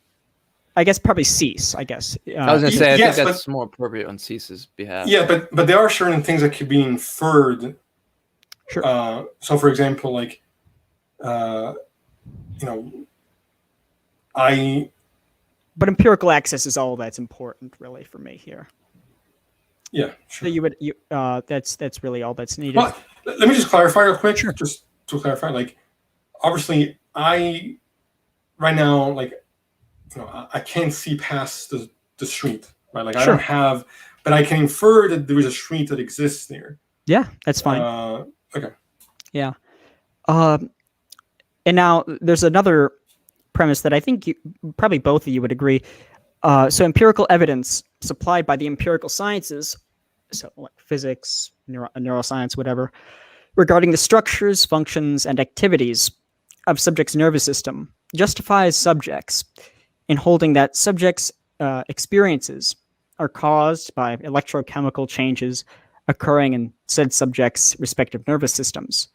I guess probably Cease, I guess. I was going to say, I think that's more appropriate on Cease's behalf. Yeah, but there are certain things that could be inferred. Sure. So, for example, like, But empirical access is all that's important, really, for me here. Yeah, sure. So that's really all that's needed. Well, let me just clarify real quick. Sure. Just to clarify, like, obviously, right now, like, I can't see past the street, right? Like, sure. I don't have, but I can infer that there is a street that exists there. Yeah, that's fine. Okay. Yeah. And now there's another premise that I think probably both of you would agree. So empirical evidence supplied by the empirical sciences, so like physics, neuroscience, whatever, regarding the structures, functions, and activities of subjects' nervous system justifies subjects in holding that subjects' experiences are caused by electrochemical changes occurring in said subjects' respective nervous systems.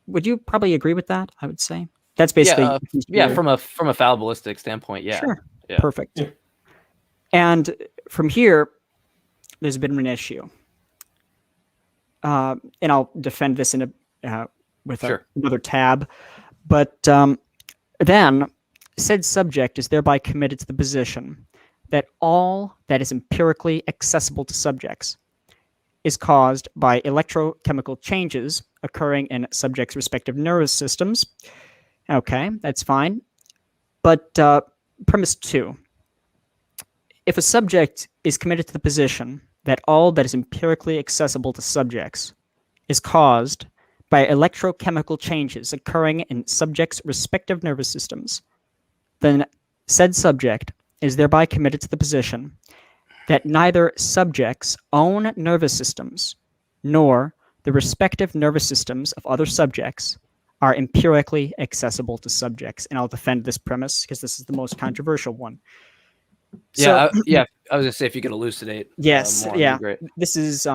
Would you probably agree with that? I would say that's basically from a fallibilistic standpoint. Yeah, sure, yeah. Perfect. Yeah. And from here, there's a bit of an issue, and I'll defend this in with another tab. But then, said subject is thereby committed to the position that all that is empirically accessible to subjects is caused by electrochemical changes occurring in subjects' respective nervous systems. Okay, that's fine. But premise 2. If a subject is committed to the position that all that is empirically accessible to subjects is caused by electrochemical changes occurring in subjects' respective nervous systems, then said subject is thereby committed to the position that neither subjects' own nervous systems nor the respective nervous systems of other subjects are empirically accessible to subjects. And I'll defend this premise because this is the most controversial one. I was going to say, if you could elucidate. Yes, more, yeah. great. This is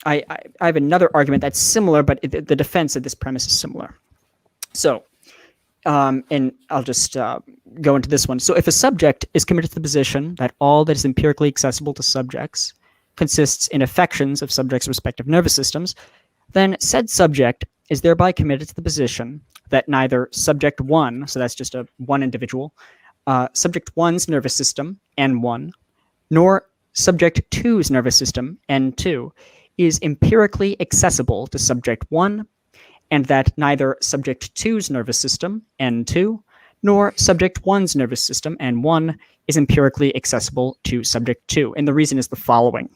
I have another argument that's similar, but the defense of this premise is similar. So, and I'll just go into this one. So if a subject is committed to the position that all that is empirically accessible to subjects consists in affections of subjects' respective nervous systems, then said subject is thereby committed to the position that neither subject 1, so that's just one individual, subject 1's nervous system, N1, nor subject 2's nervous system, N2, is empirically accessible to subject 1, and that neither subject 2's nervous system, N2, nor subject 1's nervous system, N1, is empirically accessible to subject 2. And the reason is the following.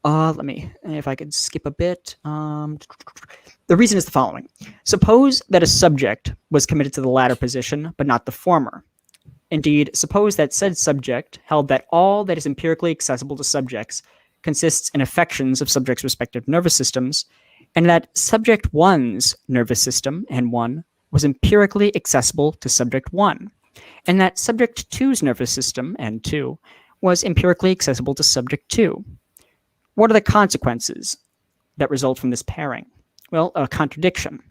Let me, if I could skip a bit. The reason is the following. Suppose that a subject was committed to the latter position, but not the former. Indeed, suppose that said subject held that all that is empirically accessible to subjects consists in affections of subjects' respective nervous systems, and that subject 1's nervous system, N1, was empirically accessible to subject 1, and that subject 2's nervous system, N2, was empirically accessible to subject 2. What are the consequences that result from this pairing? Well, a contradiction.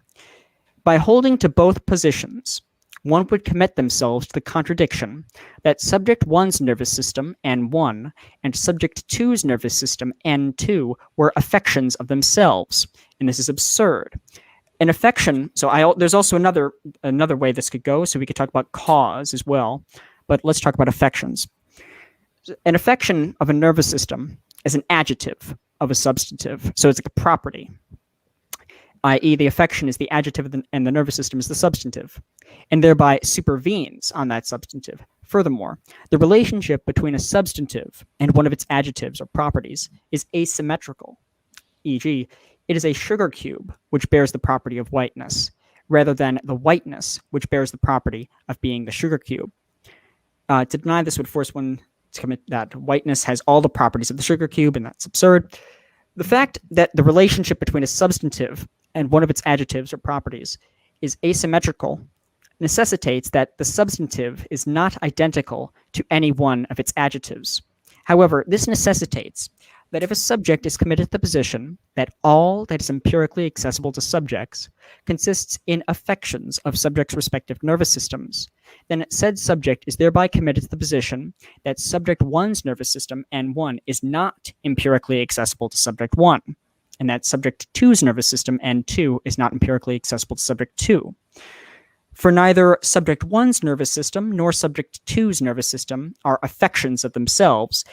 By holding to both positions, one would commit themselves to the contradiction that subject 1's nervous system, N1, and subject 2's nervous system, N2, were affections of themselves. And this is absurd. An affection, so there's also another way this could go, so we could talk about cause as well, but let's talk about affections. An affection of a nervous system is an adjective of a substantive, so it's like a property, i.e. the affection is the adjective and the nervous system is the substantive, and thereby supervenes on that substantive. Furthermore, the relationship between a substantive and one of its adjectives or properties is asymmetrical, e.g., it is a sugar cube which bears the property of whiteness, rather than the whiteness which bears the property of being the sugar cube. To deny this would force one to commit that whiteness has all the properties of the sugar cube, and that's absurd. The fact that the relationship between a substantive and one of its adjectives or properties is asymmetrical necessitates that the substantive is not identical to any one of its adjectives. However, this necessitates that if a subject is committed to the position that all that is empirically accessible to subjects consists in affections of subjects' respective nervous systems, then said subject is thereby committed to the position that subject 1's nervous system, N1, is not empirically accessible to subject 1, and that subject 2's nervous system, N2, is not empirically accessible to subject 2. For neither subject 1's nervous system nor subject 2's nervous system are affections of themselves,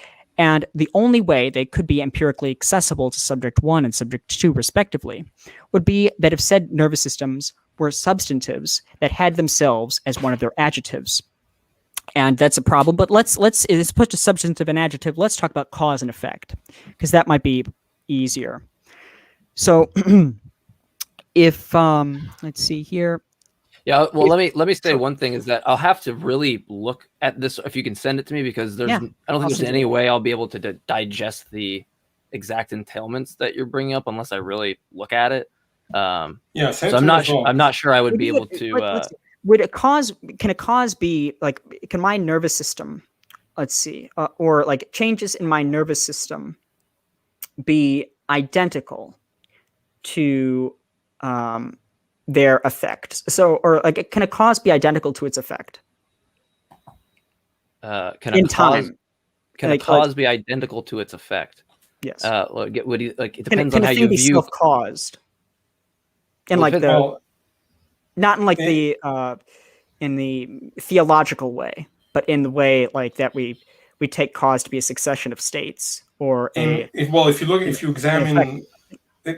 and the only way they could be empirically accessible to subject 1 and subject 2 respectively would be that if said nervous systems were substantives that had themselves as one of their adjectives. And that's a problem, but let's put a substantive and adjective. Let's talk about cause and effect, because that might be easier. So if, let's see here. Yeah, well, let me say one thing is that I'll have to really look at this if you can send it to me, because I don't think there's any way I'll be able to digest the exact entailments that you're bringing up unless I really look at it. So I'm not sure I would be able to. Can a cause be like, can my nervous system, let's see, or like changes in my nervous system be identical to their effect? So, or like, can a cause be identical to its effect? Can a cause be identical to its effect? Yes. It depends on how you view. Self-caused. And like not in like in the theological way, but in the way like that we take cause to be a succession of states, or if you examine.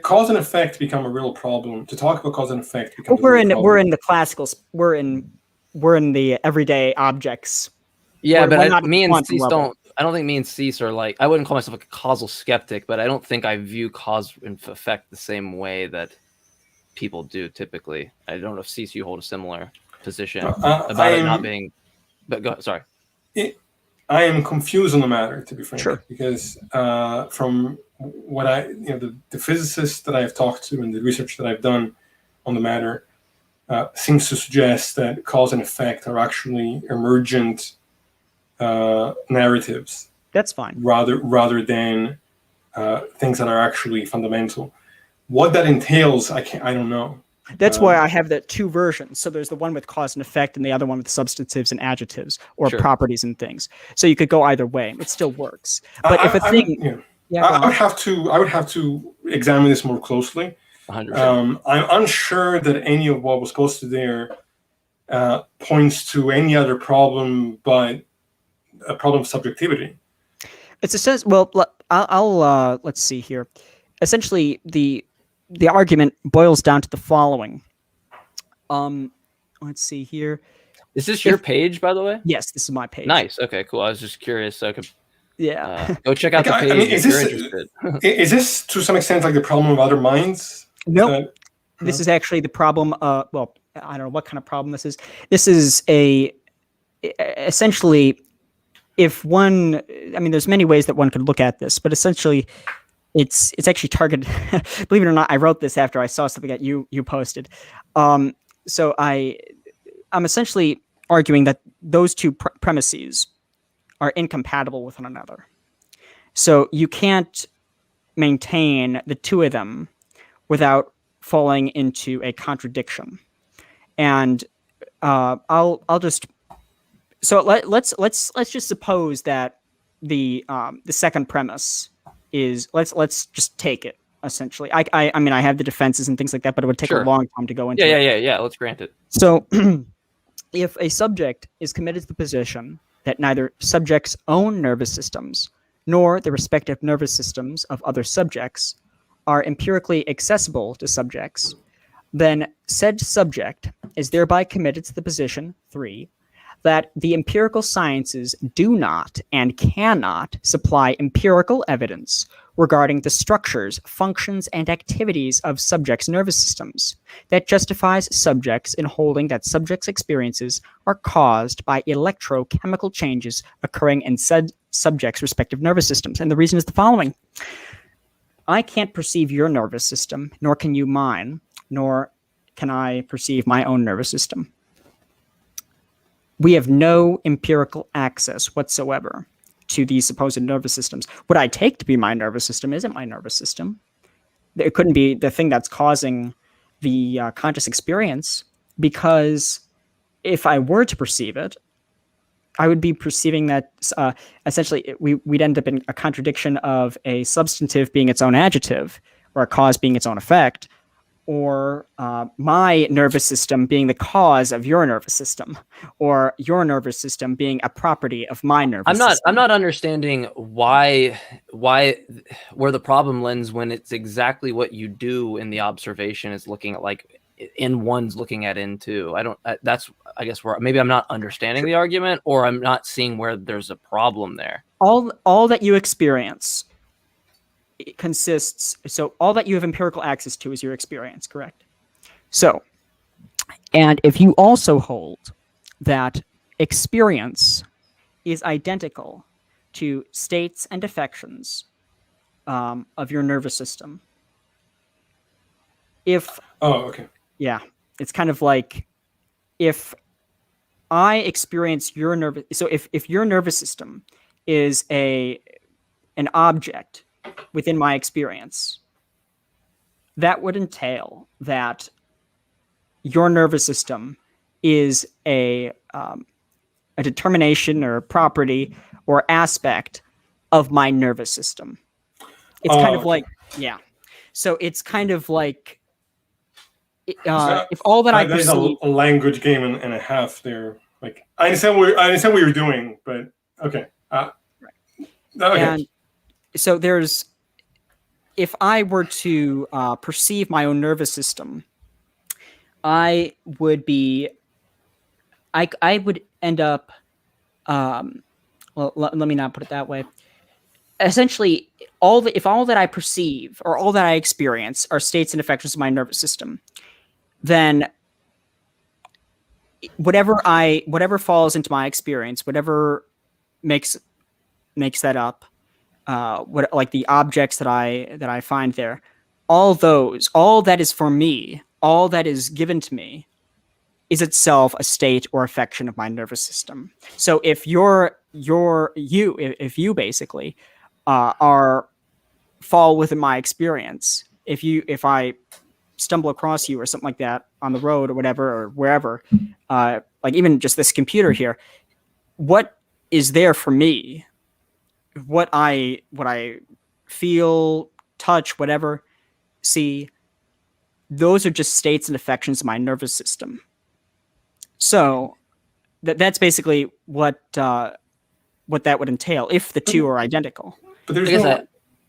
Cause and effect become a real problem. To talk about cause and effect becomes we're in the classicals. We're in the everyday objects. Yeah, but me and Cease don't. I don't think me and Cease are like. I wouldn't call myself a causal skeptic, but I don't think I view cause and effect the same way that people do typically. I don't know if Cease, you hold a similar position about it not being. But go. Sorry. I am confused on the matter, to be frank, sure. Because from what the physicists that I've talked to and the research that I've done on the matter seems to suggest that cause and effect are actually emergent narratives. That's fine. Rather than things that are actually fundamental. What that entails, I don't know. That's why I have the two versions. So there's the one with cause and effect, and the other one with substantives and adjectives, or properties and things. So you could go either way; it still works. But if a thing, I would have to examine this more closely. 100%. I'm unsure that any of what was posted there points to any other problem but a problem of subjectivity. It's a sense. Well, I'll let's see here. Essentially, the argument boils down to the following. Let's see here. Is this your page, by the way? Yes, this is my page. Nice. Okay, cool. I was just curious, so I could go check out the page if you're interested. Is this to some extent like the problem of other minds? Nope. This is actually the problem. Well, I don't know what kind of problem this is. This is essentially, if one, I mean, there's many ways that one could look at this, but essentially, it's actually targeted. Believe it or not, I wrote this after I saw something that you posted. So I'm essentially arguing that those two premises are incompatible with one another. So you can't maintain the two of them without falling into a contradiction. And I'll just, so let's just suppose that the second premise is, let's just take it, essentially. I mean, I have the defenses and things like that, but it would take a long time to go into it. Yeah, let's grant it. So if a subject is committed to the position that neither subject's own nervous systems nor the respective nervous systems of other subjects are empirically accessible to subjects, then said subject is thereby committed to the position 3 that the empirical sciences do not and cannot supply empirical evidence regarding the structures, functions, and activities of subjects' nervous systems that justifies subjects in holding that subjects' experiences are caused by electrochemical changes occurring in said subjects' respective nervous systems. And the reason is the following. I can't perceive your nervous system, nor can you mine, nor can I perceive my own nervous system. We have no empirical access whatsoever to these supposed nervous systems. What I take to be my nervous system isn't my nervous system. It couldn't be the thing that's causing the conscious experience, because if I were to perceive it, I would be perceiving that essentially we'd end up in a contradiction of a substantive being its own adjective, or a cause being its own effect, or my nervous system being the cause of your nervous system, or your nervous system being a property of my nervous system. I'm not understanding why where the problem lies when it's exactly what you do in the observation is looking at, like, in one's looking at in two. That's I guess where maybe I'm not understanding the argument, or I'm not seeing where there's a problem there. All that you experience consists, so all that you have empirical access to is your experience, correct? So, and if you also hold that experience is identical to states and affections of your nervous system, yeah, it's kind of like if I experience your nervous, so if your nervous system is an object within my experience, that would entail that your nervous system is a determination or property or aspect of my nervous system. It's kind of like, yeah. So it's kind of like, if all that I perceive... There's a language game and a half there. Like, I understand what you're doing, but okay. Right. Okay. And so there's, if I were to perceive my own nervous system, I would end up, well, let me not put it that way. Essentially, if all that I perceive or all that I experience are states and affections of my nervous system, then whatever falls into my experience, whatever makes that up, like the objects that I find there, all that is for me, all that is given to me, is itself a state or affection of my nervous system. So if you basically are fall within my experience. If I stumble across you or something like that on the road or whatever, or wherever, like even just this computer here, what is there for me? What I feel, touch, whatever, see, those are just states and affections of my nervous system. So that's basically what that would entail if the two are identical. But there's I guess no,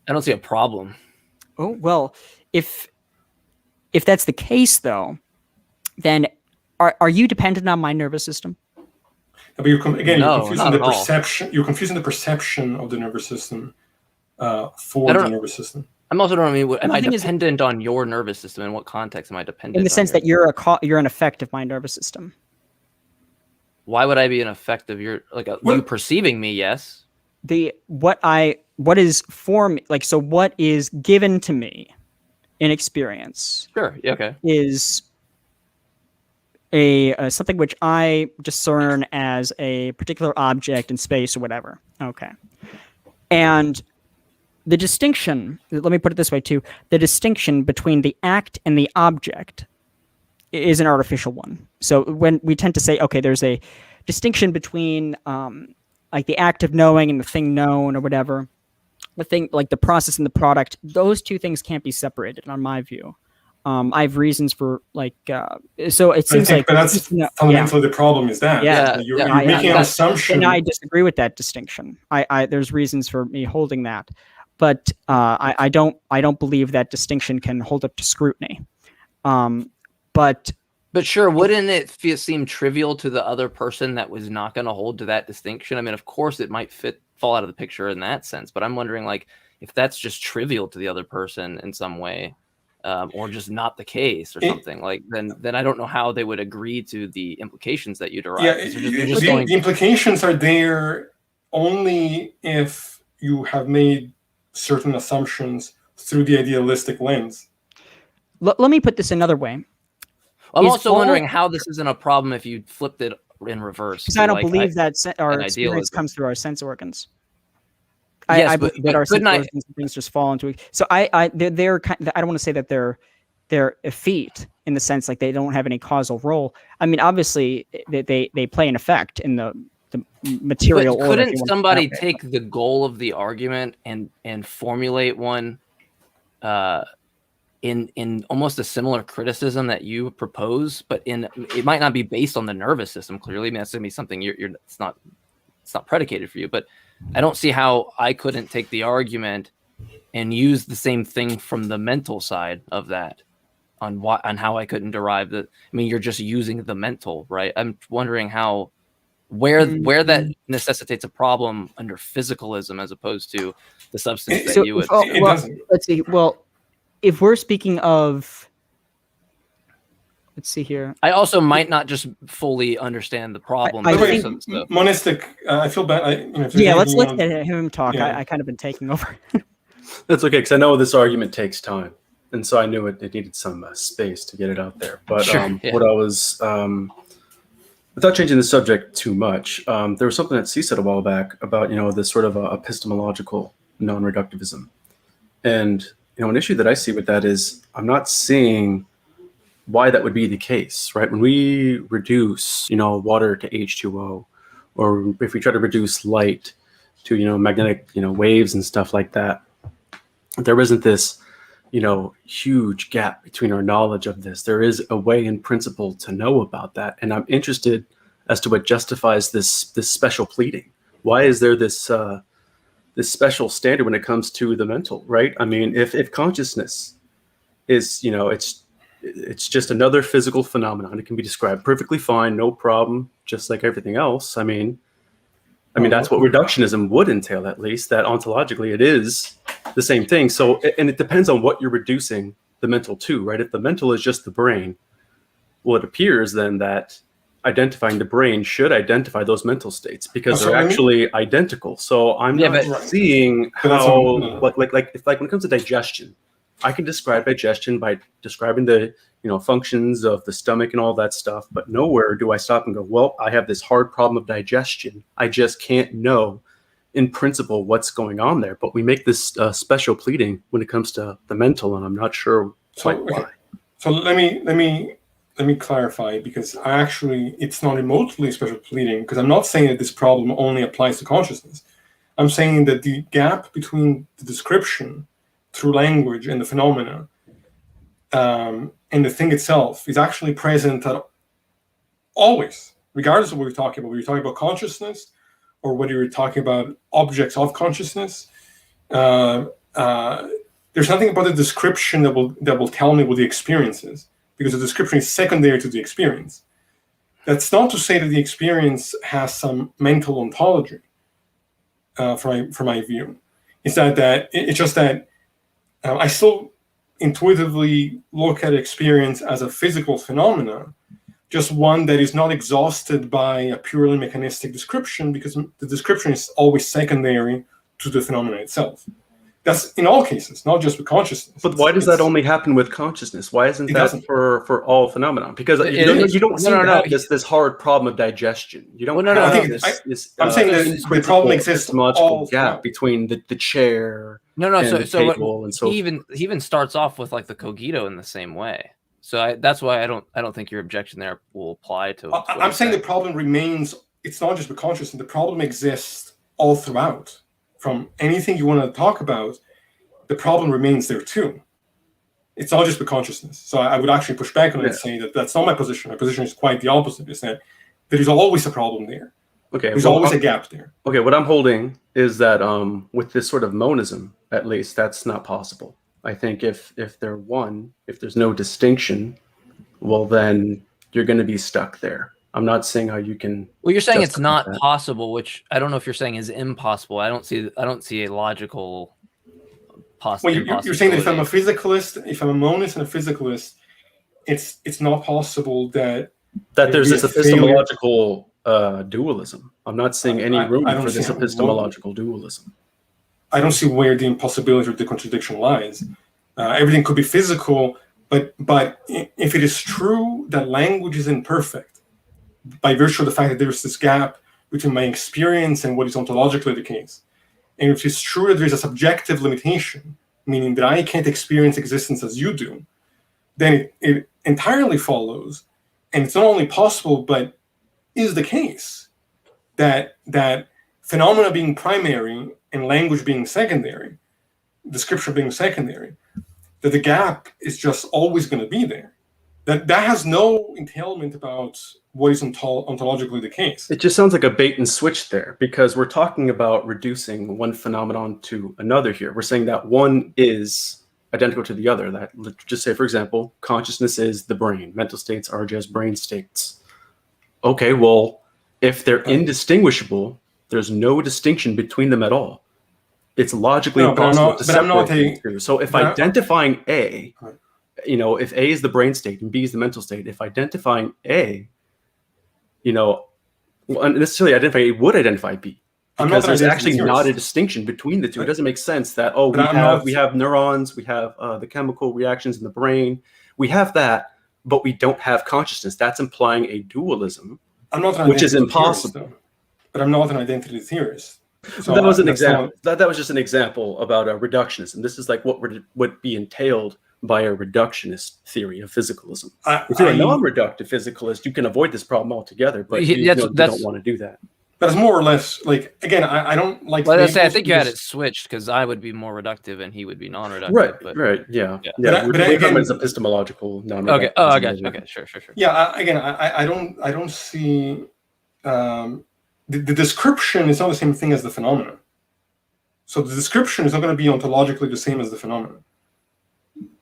I don't see a problem. Oh, well, if that's the case, though, then are you dependent on my nervous system? but you're again, No, you're confusing not the at all. perception. You're confusing the perception of the nervous system for I the don't- nervous system. I'm also don't mean. Am The I thing is- dependent on your nervous system? In what context am I dependent? In the on sense yours? that you're an effect of my nervous system. Why would I be an effect of your Well- you perceiving me? Yes. What is for me, like, so what is given to me in experience Sure. Yeah, okay. is a something which I discern as a particular object in space or whatever. Okay. And the distinction, let me put it this way too, the distinction between the act and the object is an artificial one. So when we tend to say, okay, there's a distinction between like the act of knowing and the thing known or whatever, the thing, like the process and the product, those two things can't be separated, on my view. I have reasons for like, so it seems like, but that's fundamentally the problem. Is that Yeah. you're Yeah. making an assumption. and I disagree with that distinction. There's reasons for me holding that, but I don't believe that distinction can hold up to scrutiny. But Sure, wouldn't it seem trivial to the other person that was not going to hold to that distinction? I mean, of course, it might fall out of the picture in that sense, but I'm wondering, like, if that's just trivial to the other person in some way, or just not the case or something, like, then I don't know how they would agree to the implications that you derive. Yeah, They're just going, the implications are there only if you have made certain assumptions through the idealistic lens. let me put this another way. I'm Is also all- wondering how this isn't a problem if you flipped it in reverse. Because I don't Like, believe that our an experience idealism. comes through our sense organs. Yes, I but- believe but that our sense couldn't I- organs and things just fall into it. So they're kind of, I don't want to say that they're effete in the sense like they don't have any causal role. I mean, obviously they play an effect in the material But order. if couldn't you want to somebody put it that way. take the goal of the argument and formulate one in almost a similar criticism that you propose, but it might not be based on the nervous system clearly. I mean, that's gonna be something it's not predicated for you, but I don't see how I couldn't take the argument and use the same thing from the mental side of that on how I couldn't derive the. I mean, you're just using the mental, right? I'm wondering where that necessitates a problem under physicalism as opposed to the substance that So, you would. It doesn't. let's see. Well, if we're speaking of, let's see here. I also might not just fully understand the problem. I based think- on stuff. Monistic. I feel bad. If there's Yeah, let's anything let him talk. yeah. I kind of been taking over. That's okay, because I know this argument takes time, and so I knew it needed some space to get it out there. But Sure, yeah. what I was, without changing the subject too much, there was something that C said a while back about this sort of epistemological non-reductivism, and an issue that I see with that is I'm not seeing why that would be the case, right? When we reduce, water to H2O, or if we try to reduce light to, magnetic, waves and stuff like that, there isn't this, huge gap between our knowledge of this. There is a way in principle to know about that. And I'm interested as to what justifies this special pleading. Why is there this special standard when it comes to the mental, right? I mean, if consciousness is, it's just another physical phenomenon. It can be described perfectly fine, no problem, just like everything else. I mean, that's what reductionism would entail, at least, that ontologically it is the same thing. So, and it depends on what you're reducing the mental to, right? If the mental is just the brain, well, it appears then that identifying the brain should identify those mental states because they're actually identical. So I'm not seeing how, like when it comes to digestion, I can describe digestion by describing the functions of the stomach and all that stuff, but nowhere do I stop and go, well, I have this hard problem of digestion. I just can't know, in principle what's going on there, but we make this special pleading when it comes to the mental, and I'm not sure quite why. So let me clarify, because it's not remotely special pleading, because I'm not saying that this problem only applies to consciousness. I'm saying that the gap between the description through language and the phenomena and the thing itself is actually present at always, regardless of what we're talking about. Whether you're talking about consciousness or whether you're talking about objects of consciousness, there's nothing about the description that will tell me what the experience is, because the description is secondary to the experience. That's not to say that the experience has some mental ontology. From my view, it's just that I still intuitively look at experience as a physical phenomena, just one that is not exhausted by a purely mechanistic description, because the description is always secondary to the phenomena itself. That's in all cases, not just with consciousness. But why does that only happen with consciousness? Why isn't that for all phenomena? Because you don't seem to have this hard problem of digestion. You don't have this. I'm saying that the problem exists epistemological gap between the chair. The table, and so he even starts off with like the cogito in the same way. So that's why I don't think your objection there will apply to. I'm saying the problem remains. It's not just with consciousness. The problem exists all throughout. From anything you want to talk about, the problem remains there too. It's not just with consciousness. So I would actually push back on it and say that that's not my position. My position is quite the opposite. Is that there is always a problem there. Okay, there's always a gap there. Okay, what I'm holding is that with this sort of monism, at least, that's not possible. I think if they're one, if there's no distinction, well, then you're going to be stuck there. I'm not saying how you can. Well, you're saying it's not possible, which I don't know if you're saying is impossible. I don't see a logical possibility. Well, you're saying that if I'm a physicalist, if I'm a monist and a physicalist, it's not possible that there's this epistemological dualism. I'm not seeing any room for this epistemological dualism. I don't see where the impossibility or the contradiction lies. Everything could be physical, but if it is true that language is imperfect, by virtue of the fact that there's this gap between my experience and what is ontologically the case, and if it's true that there's a subjective limitation, meaning that I can't experience existence as you do, then it entirely follows, and it's not only possible, but is the case, that phenomena being primary and language being secondary, description being secondary, that the gap is just always going to be there. That has no entailment about what is ontologically the case. It just sounds like a bait and switch there, because we're talking about reducing one phenomenon to another here. We're saying that one is identical to the other. That, let's just say, for example, consciousness is the brain. Mental states are just brain states. Okay, well, if they're indistinguishable, there's no distinction between them at all. It's logically impossible to separate the two. So if identifying A, if A is the brain state and B is the mental state, if identifying A, necessarily identify A would identify B, because there's actually not a distinction between the two. It doesn't make sense that we have neurons, we have the chemical reactions in the brain, we have that, but we don't have consciousness. That's implying a dualism, which is impossible. But I'm not an identity theorist. So that was an example. That was just an example about a reductionism. This is like what would be entailed by a reductionist theory of physicalism. If you're a non-reductive physicalist, you can avoid this problem altogether, but you don't want to do that. That's more or less like, again, I don't like. Well, I think you had it switched, because I would be more reductive and he would be non-reductive. Right. Yeah. But again, it's epistemological non-reductive. Okay. Oh, I got you. Okay. Sure. Yeah. Again, I don't see. The description is not the same thing as the phenomenon. So the description is not going to be ontologically the same as the phenomenon.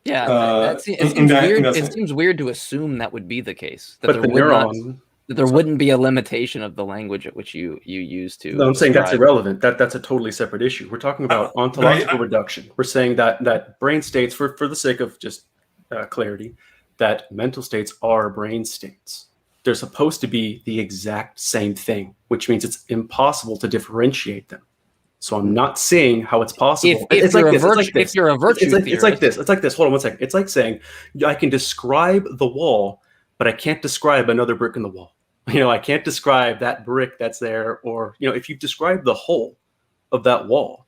Yeah, it seems weird to assume that would be the case. That there wouldn't be a limitation of the language at which you use to. No, I'm saying that's irrelevant. That's a totally separate issue. We're talking about ontological reduction. We're saying that brain states, for the sake of just clarity, that mental states are brain states. They're supposed to be the exact same thing, which means it's impossible to differentiate them. So I'm not seeing how it's possible. If you're a virtue theorist. It's like this. Hold on 1 second. It's like saying I can describe the wall, but I can't describe another brick in the wall. I can't describe that brick that's there, or if you describe the hole, of that wall,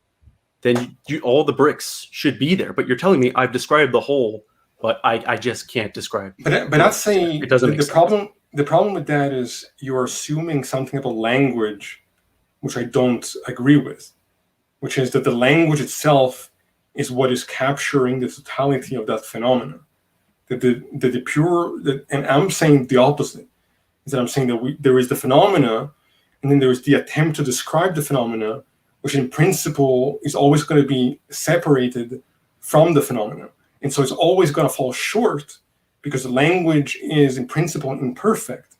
then all the bricks should be there. But you're telling me I've described the hole, but I just can't describe. But that's it doesn't make the sense. problem. The problem with that is you're assuming something about language, which I don't agree with, which is that the language itself is what is capturing the totality of that phenomena. And I'm saying the opposite. Is that I'm saying that there is the phenomena, and then there is the attempt to describe the phenomena, which in principle is always going to be separated from the phenomena. And so it's always going to fall short because the language is in principle imperfect.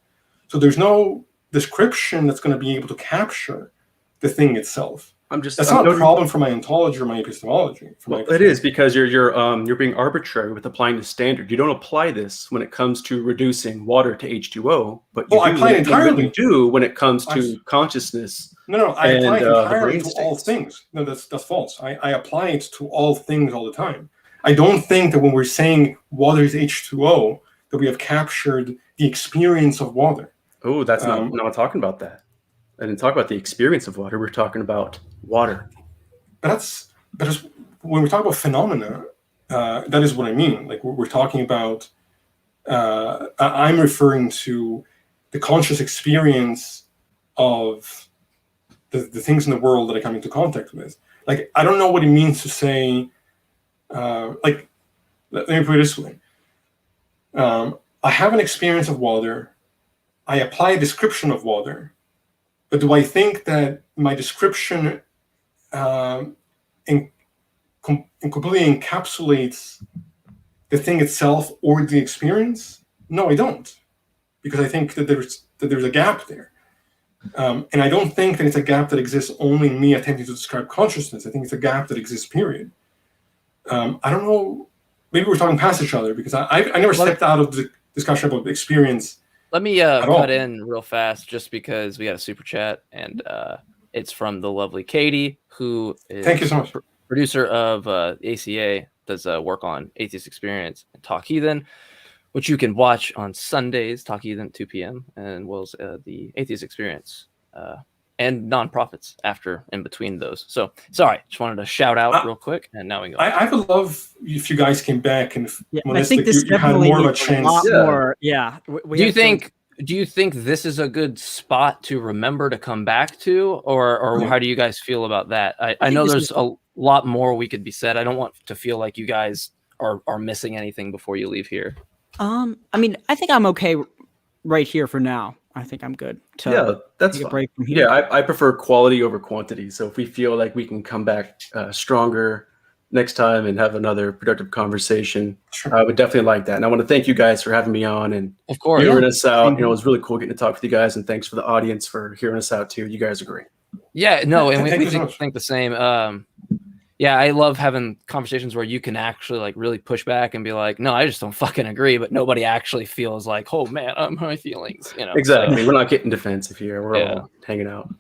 So there's no description that's going to be able to capture the thing itself. That's not a problem for my ontology or my epistemology. It is, because you're being arbitrary with applying the standard. You don't apply this when it comes to reducing water to H2O, but you do when it comes to consciousness. No, I apply it entirely to all things. No, that's false. I apply it to all things all the time. I don't think that when we're saying water is H2O, that we have captured the experience of water. Oh, that's not talking about that. I didn't talk about the experience of water. We're talking about water. But when we talk about phenomena, that is what I mean. Like we're talking about, I'm referring to the conscious experience of the things in the world that I come into contact with. Like, I don't know what it means to say, like, let me put it this way. I have an experience of water. I apply a description of water. But do I think that my description completely encapsulates the thing itself or the experience? No, I don't, because I think that there's a gap there, and I don't think that it's a gap that exists only in me attempting to describe consciousness. I think it's a gap that exists. Period. I don't know. Maybe we're talking past each other because I never stepped out of the discussion about experience. Let me cut in real fast just because we got a super chat, and it's from the lovely Katie, who is Thank you so much. Producer of ACA, does work on Atheist Experience and Talk Heathen, which you can watch on Sundays, Talk Heathen at 2 p.m., and was the Atheist Experience and nonprofits in between those. So sorry, just wanted to shout out real quick, and now we go. I would love if you guys came back and I think this you had more of a chance. More, Do you think this is a good spot to remember to come back to, or how do you guys feel about that? I know there's a lot more we could be said. I don't want to feel like you guys are missing anything before you leave here. I mean, I think I'm okay right here for now. I think I'm good. That's take a break from here. Yeah, I prefer quality over quantity. So if we feel like we can come back stronger next time and have another productive conversation, sure. I would definitely like that. And I want to thank you guys for having me on and of course hearing us out. It was really cool getting to talk with you guys, and thanks for the audience for hearing us out too. You guys are great. Yeah, no, and we so think the same. Yeah, I love having conversations where you can actually like really push back and be like, no, I just don't fucking agree, but nobody actually feels like, oh man, my feelings, Exactly. So, we're not getting defensive here. We're all hanging out.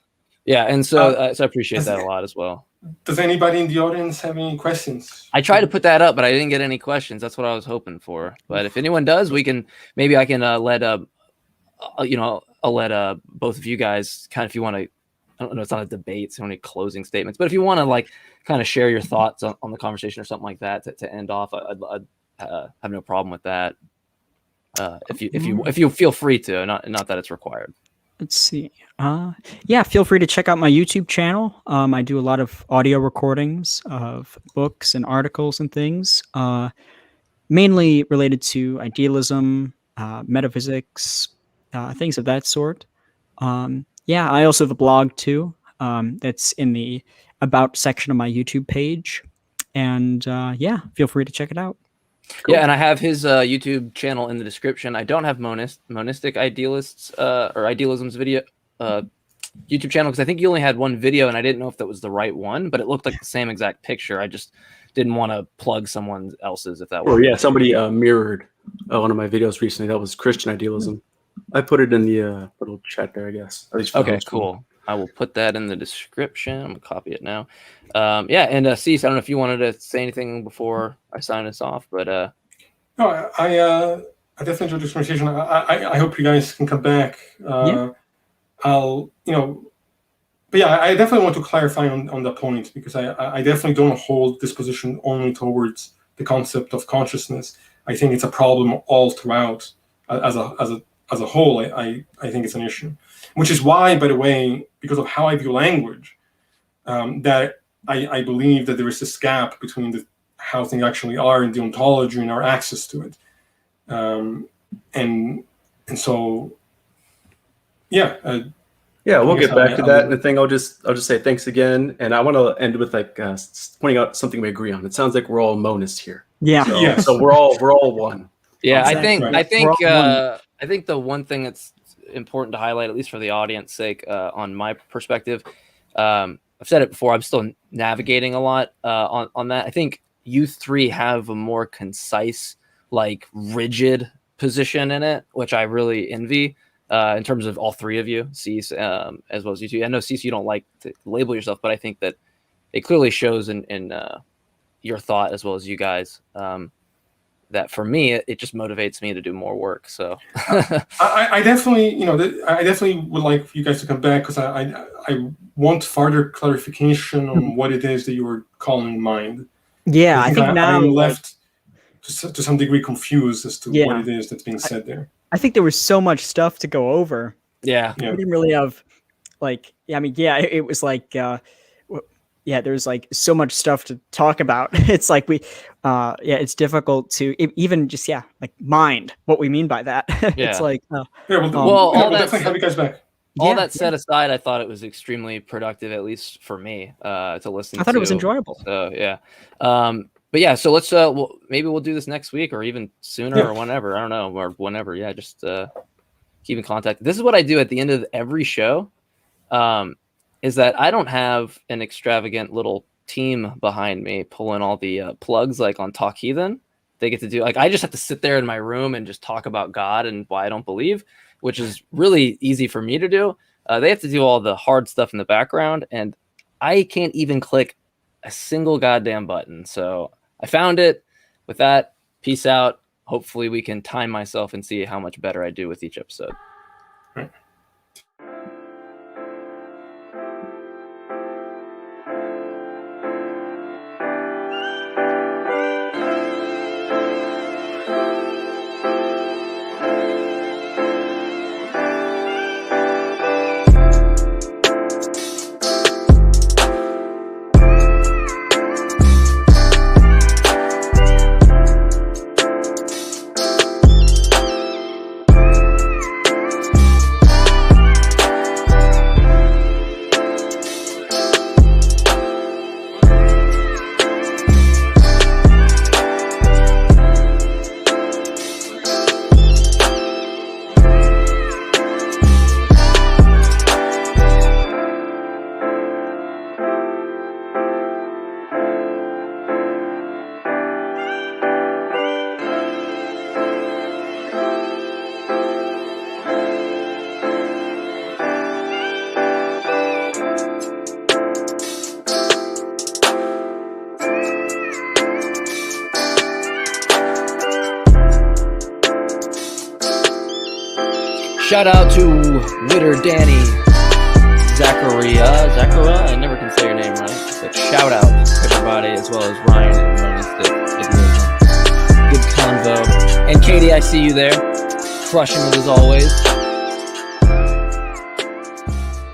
Yeah, and so I appreciate that a lot as well. Does anybody in the audience have any questions? I tried to put that up, but I didn't get any questions. That's what I was hoping for. But if anyone does, I can let I'll let both of you guys kind of, if you want to, I don't know, it's not a debate, so any closing statements, but if you want to like kind of share your thoughts on the conversation or something like that to end off, I'd have no problem with that. If you feel free to, not that it's required. Let's see. Yeah, feel free to check out my YouTube channel. I do a lot of audio recordings of books and articles and things, mainly related to idealism, metaphysics, things of that sort. Yeah, I also have a blog too. That's in the About section of my YouTube page. And yeah, feel free to check it out. Cool. Yeah, and I have his YouTube channel in the description. I don't have Monistic Idealists or Idealism's video YouTube channel because I think you only had one video, and I didn't know if that was the right one, but it looked like the same exact picture. I just didn't want to plug someone else's if that was. Oh yeah, somebody mirrored one of my videos recently. That was Christian Idealism. I put it in the little chat there, I guess. Okay, cool. I will put that in the description. I'm gonna copy it now. Yeah, and Cease, I don't know if you wanted to say anything before I sign us off, but no, I definitely enjoyed this conversation. I hope you guys can come back. I'll but yeah, I definitely want to clarify on that point, because I definitely don't hold this position only towards the concept of consciousness. I think it's a problem all throughout as a whole. I think it's an issue, which is why, by the way, because of how I view language, that I believe that there is this gap between how things actually are in the ontology and our access to it, and so yeah. We'll get back to that. And would- the thing, I'll just say thanks again, and I want to end with pointing out something we agree on. It sounds like we're all monists here. Yeah. So, Yes. so we're all one. Yeah, Exactly. I think the one thing that's important to highlight, at least for the audience sake, on my perspective, I've said it before, I'm still navigating a lot on that. I think you three have a more concise, like rigid position in it, which I really envy. In terms of all three of you, Cease, as well as you two. I know, Cease, you don't like to label yourself, but I think that it clearly shows in your thought, as well as you guys, that for me, it just motivates me to do more work. So I definitely, I definitely would like you guys to come back, because I want further clarification on what it is that you were calling mind. Yeah, I think now I'm left to some degree confused as to what it is that's being said there. I think there was so much stuff to go over. yeah, Yeah. We didn't really have it was like there's like so much stuff to talk about. It's like it's difficult to even just like mind what we mean by that. Yeah. It's like Well, all we'll that definitely have you guys back. all that set aside, I thought it was extremely productive, at least for me, to listen to. I thought it was enjoyable. So yeah. But yeah, so let's maybe we'll do this next week or even sooner or whenever. I don't know, or whenever. Yeah, just keep in contact. This is what I do at the end of every show. Is that I don't have an extravagant little team behind me pulling all the plugs like on Talk Heathen. They get to do I just have to sit there in my room and just talk about God and why I don't believe, which is really easy for me to do. They have to do all the hard stuff in the background, and I can't even click a single goddamn button. So I found it. With that, peace out. Hopefully we can time myself and see how much better I do with each episode. Right. Shout out to Witter Danny Zachariah. I never can say your name right. But shout out everybody, as well as Ryan and Monistic. Good convo. And Katie, I see you there, crushing it as always.